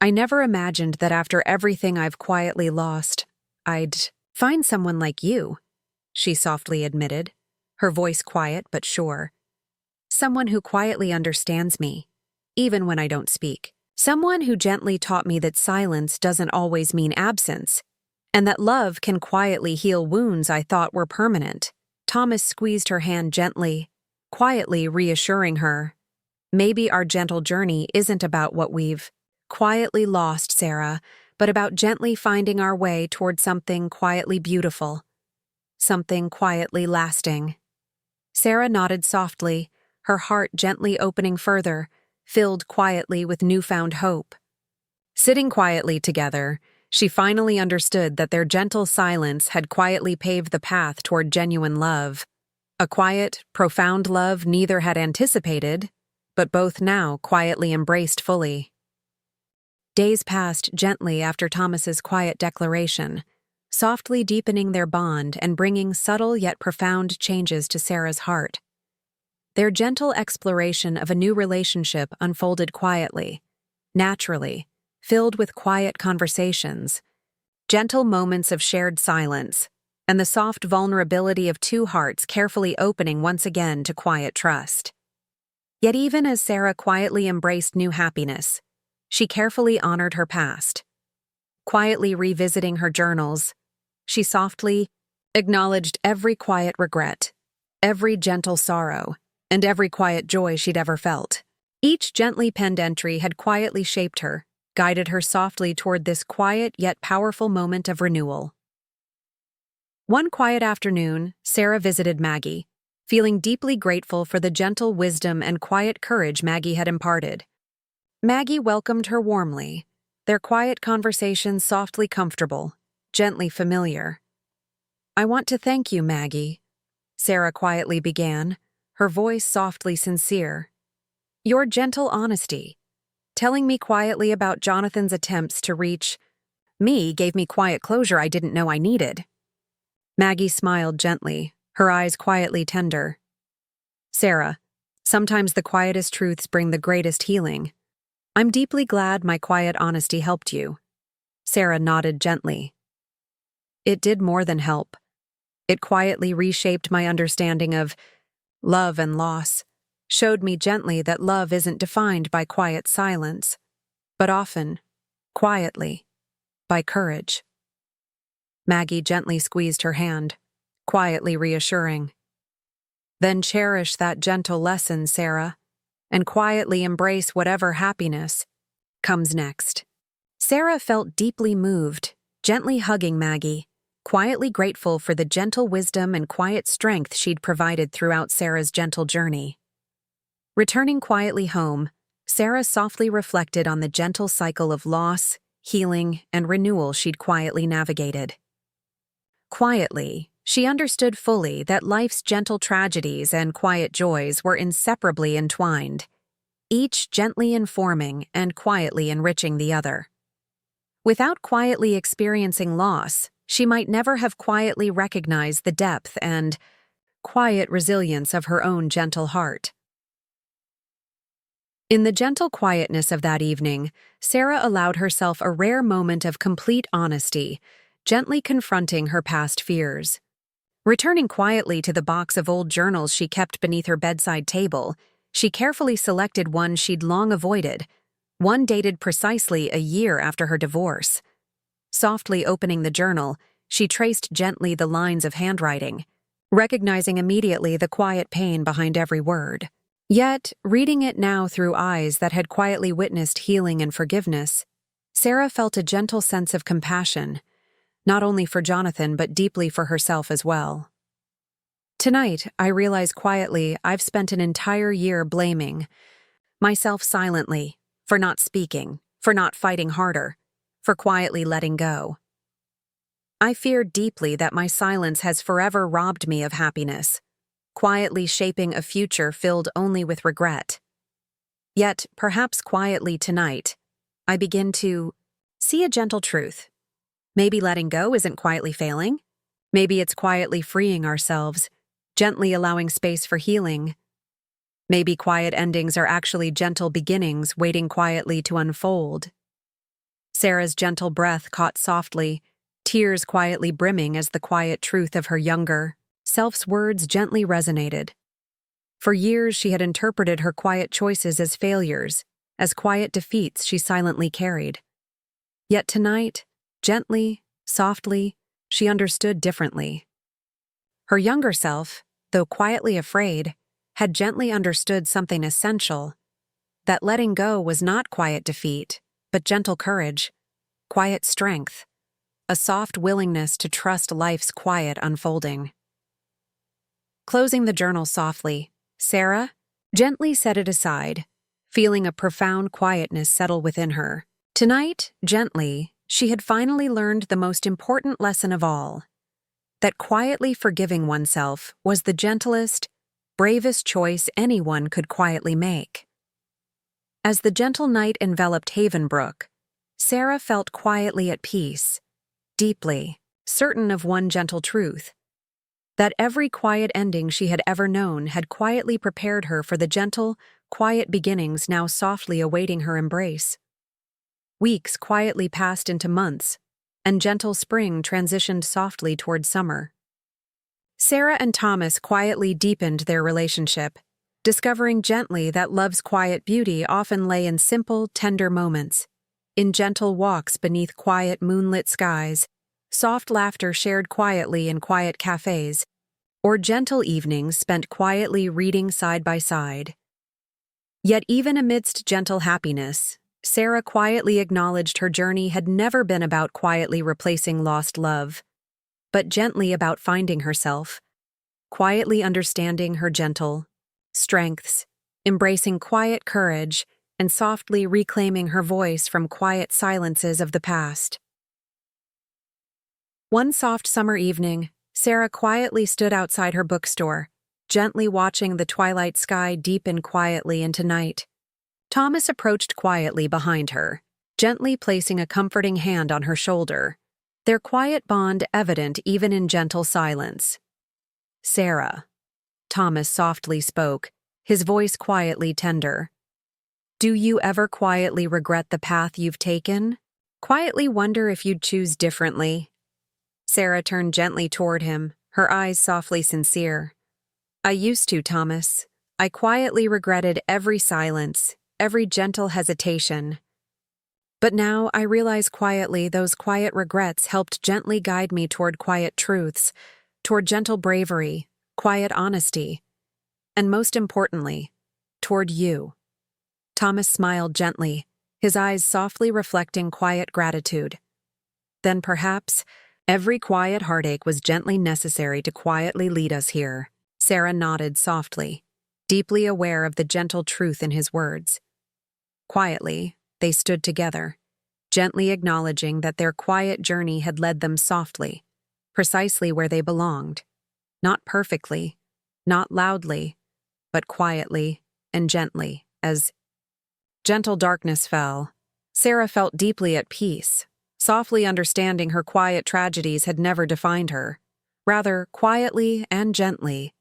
"I never imagined that after everything I've quietly lost, I'd find someone like you," she softly admitted, her voice quiet but sure. "Someone who quietly understands me, even when I don't speak. Someone who gently taught me that silence doesn't always mean absence, and that love can quietly heal wounds I thought were permanent." Thomas squeezed her hand gently, quietly reassuring her. "Maybe our gentle journey isn't about what we've quietly lost, Sarah, but about gently finding our way toward something quietly beautiful, something quietly lasting." Sarah nodded softly, her heart gently opening further, filled quietly with newfound hope. Sitting quietly together, she finally understood that their gentle silence had quietly paved the path toward genuine love. A quiet, profound love neither had anticipated, but both now quietly embraced fully. Days passed gently after Thomas's quiet declaration, softly deepening their bond and bringing subtle yet profound changes to Sarah's heart. Their gentle exploration of a new relationship unfolded quietly, naturally, filled with quiet conversations, gentle moments of shared silence, and the soft vulnerability of two hearts carefully opening once again to quiet trust. Yet even as Sarah quietly embraced new happiness, she carefully honored her past. Quietly revisiting her journals, she softly acknowledged every quiet regret, every gentle sorrow, and every quiet joy she'd ever felt. Each gently penned entry had quietly shaped her, guided her softly toward this quiet yet powerful moment of renewal. One quiet afternoon, Sarah visited Maggie, feeling deeply grateful for the gentle wisdom and quiet courage Maggie had imparted. Maggie welcomed her warmly, their quiet conversation softly comfortable, gently familiar. "I want to thank you, Maggie," Sarah quietly began, her voice softly sincere. "Your gentle honesty, telling me quietly about Jonathan's attempts to reach me, gave me quiet closure I didn't know I needed." Maggie smiled gently, her eyes quietly tender. "Sarah, sometimes the quietest truths bring the greatest healing. I'm deeply glad my quiet honesty helped you." Sarah nodded gently. "It did more than help. It quietly reshaped my understanding of love and loss, showed me gently that love isn't defined by quiet silence, but often, quietly, by courage." Maggie gently squeezed her hand, quietly reassuring. "Then cherish that gentle lesson, Sarah, and quietly embrace whatever happiness comes next." Sarah felt deeply moved, gently hugging Maggie, quietly grateful for the gentle wisdom and quiet strength she'd provided throughout Sarah's gentle journey. Returning quietly home, Sarah softly reflected on the gentle cycle of loss, healing, and renewal she'd quietly navigated. Quietly, she understood fully that life's gentle tragedies and quiet joys were inseparably entwined, each gently informing and quietly enriching the other. Without quietly experiencing loss, she might never have quietly recognized the depth and quiet resilience of her own gentle heart. In the gentle quietness of that evening, Sarah allowed herself a rare moment of complete honesty, gently confronting her past fears. Returning quietly to the box of old journals she kept beneath her bedside table, she carefully selected one she'd long avoided, one dated precisely a year after her divorce. Softly opening the journal, she traced gently the lines of handwriting, recognizing immediately the quiet pain behind every word. Yet, reading it now through eyes that had quietly witnessed healing and forgiveness, Sarah felt a gentle sense of compassion, not only for Jonathan but deeply for herself as well. "Tonight, I realize quietly I've spent an entire year blaming myself silently for not speaking, for not fighting harder, for quietly letting go. I fear deeply that my silence has forever robbed me of happiness, quietly shaping a future filled only with regret. Yet, perhaps quietly tonight, I begin to see a gentle truth. Maybe letting go isn't quietly failing. Maybe it's quietly freeing ourselves, gently allowing space for healing. Maybe quiet endings are actually gentle beginnings waiting quietly to unfold." Sarah's gentle breath caught softly, tears quietly brimming as the quiet truth of her younger self's words gently resonated. For years she had interpreted her quiet choices as failures, as quiet defeats she silently carried. Yet tonight, gently, softly, she understood differently. Her younger self, though quietly afraid, had gently understood something essential, that letting go was not quiet defeat, but gentle courage, quiet strength, a soft willingness to trust life's quiet unfolding. Closing the journal softly, Sarah gently set it aside, feeling a profound quietness settle within her. Tonight, gently, she had finally learned the most important lesson of all, that quietly forgiving oneself was the gentlest, bravest choice anyone could quietly make. As the gentle night enveloped Havenbrook, Sarah felt quietly at peace, deeply, certain of one gentle truth, that every quiet ending she had ever known had quietly prepared her for the gentle, quiet beginnings now softly awaiting her embrace. Weeks quietly passed into months, and gentle spring transitioned softly toward summer. Sarah and Thomas quietly deepened their relationship, discovering gently that love's quiet beauty often lay in simple, tender moments, in gentle walks beneath quiet moonlit skies, soft laughter shared quietly in quiet cafes, or gentle evenings spent quietly reading side by side. Yet even amidst gentle happiness, Sarah quietly acknowledged her journey had never been about quietly replacing lost love, but gently about finding herself, quietly understanding her gentle strengths, embracing quiet courage, and softly reclaiming her voice from quiet silences of the past. One soft summer evening, Sarah quietly stood outside her bookstore, gently watching the twilight sky deepen quietly into night. Thomas approached quietly behind her, gently placing a comforting hand on her shoulder, their quiet bond evident even in gentle silence. "Sarah," Thomas softly spoke, his voice quietly tender. "Do you ever quietly regret the path you've taken? Quietly wonder if you'd choose differently?" Sarah turned gently toward him, her eyes softly sincere. "I used to, Thomas. I quietly regretted every silence, every gentle hesitation. But now I realize quietly those quiet regrets helped gently guide me toward quiet truths, toward gentle bravery, quiet honesty, and most importantly, toward you." Thomas smiled gently, his eyes softly reflecting quiet gratitude. "Then perhaps every quiet heartache was gently necessary to quietly lead us here." Sarah nodded softly, deeply aware of the gentle truth in his words. Quietly, they stood together, gently acknowledging that their quiet journey had led them softly, precisely where they belonged. Not perfectly, not loudly, but quietly and gently. As gentle darkness fell, Sarah felt deeply at peace, softly understanding her quiet tragedies had never defined her. Rather, quietly and gently,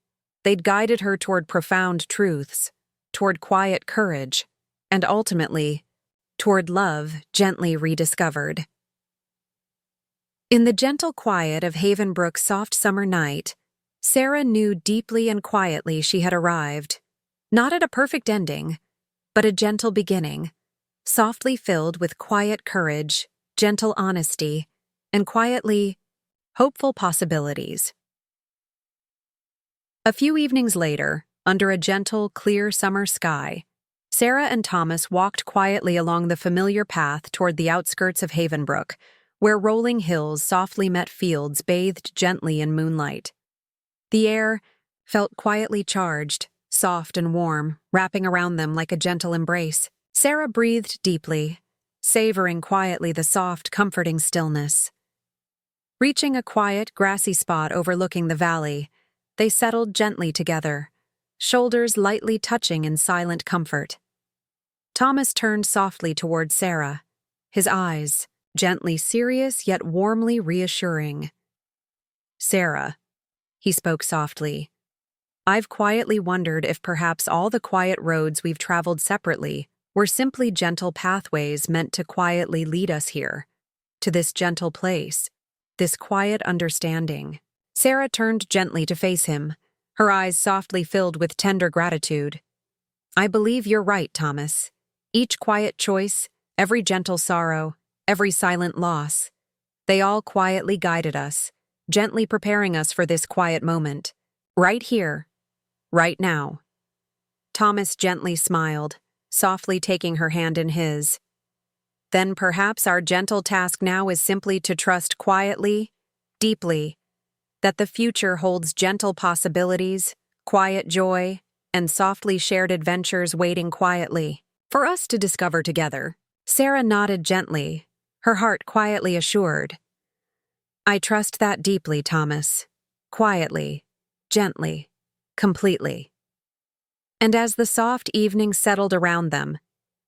they'd guided her toward profound truths, toward quiet courage, and ultimately, toward love gently rediscovered. In the gentle quiet of Havenbrook's soft summer night, Sarah knew deeply and quietly she had arrived, not at a perfect ending, but a gentle beginning, softly filled with quiet courage, gentle honesty, and quietly hopeful possibilities. A few evenings later, under a gentle, clear summer sky, Sarah and Thomas walked quietly along the familiar path toward the outskirts of Havenbrook, where rolling hills softly met fields bathed gently in moonlight. The air felt quietly charged, soft and warm, wrapping around them like a gentle embrace. Sarah breathed deeply, savoring quietly the soft, comforting stillness. Reaching a quiet, grassy spot overlooking the valley, they settled gently together, shoulders lightly touching in silent comfort. Thomas turned softly toward Sarah, his eyes gently serious yet warmly reassuring. "Sarah," he spoke softly, "I've quietly wondered if perhaps all the quiet roads we've traveled separately were simply gentle pathways meant to quietly lead us here, to this gentle place, this quiet understanding." Sarah turned gently to face him, her eyes softly filled with tender gratitude. "I believe you're right, Thomas. Each quiet choice, every gentle sorrow, every silent loss, they all quietly guided us, gently preparing us for this quiet moment. Right here, right now." Thomas gently smiled, softly taking her hand in his. "Then perhaps our gentle task now is simply to trust quietly, deeply, that the future holds gentle possibilities, quiet joy, and softly shared adventures waiting quietly for us to discover together." Sarah nodded gently, her heart quietly assured. "I trust that deeply, Thomas. Quietly, gently, completely." And as the soft evening settled around them,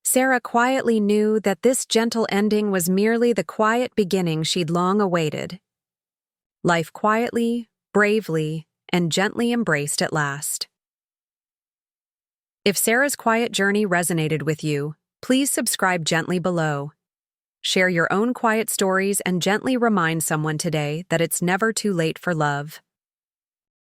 Sarah quietly knew that this gentle ending was merely the quiet beginning she'd long awaited. Life quietly, bravely, and gently embraced at last. If Sarah's quiet journey resonated with you, please subscribe gently below. Share your own quiet stories and gently remind someone today that it's never too late for love.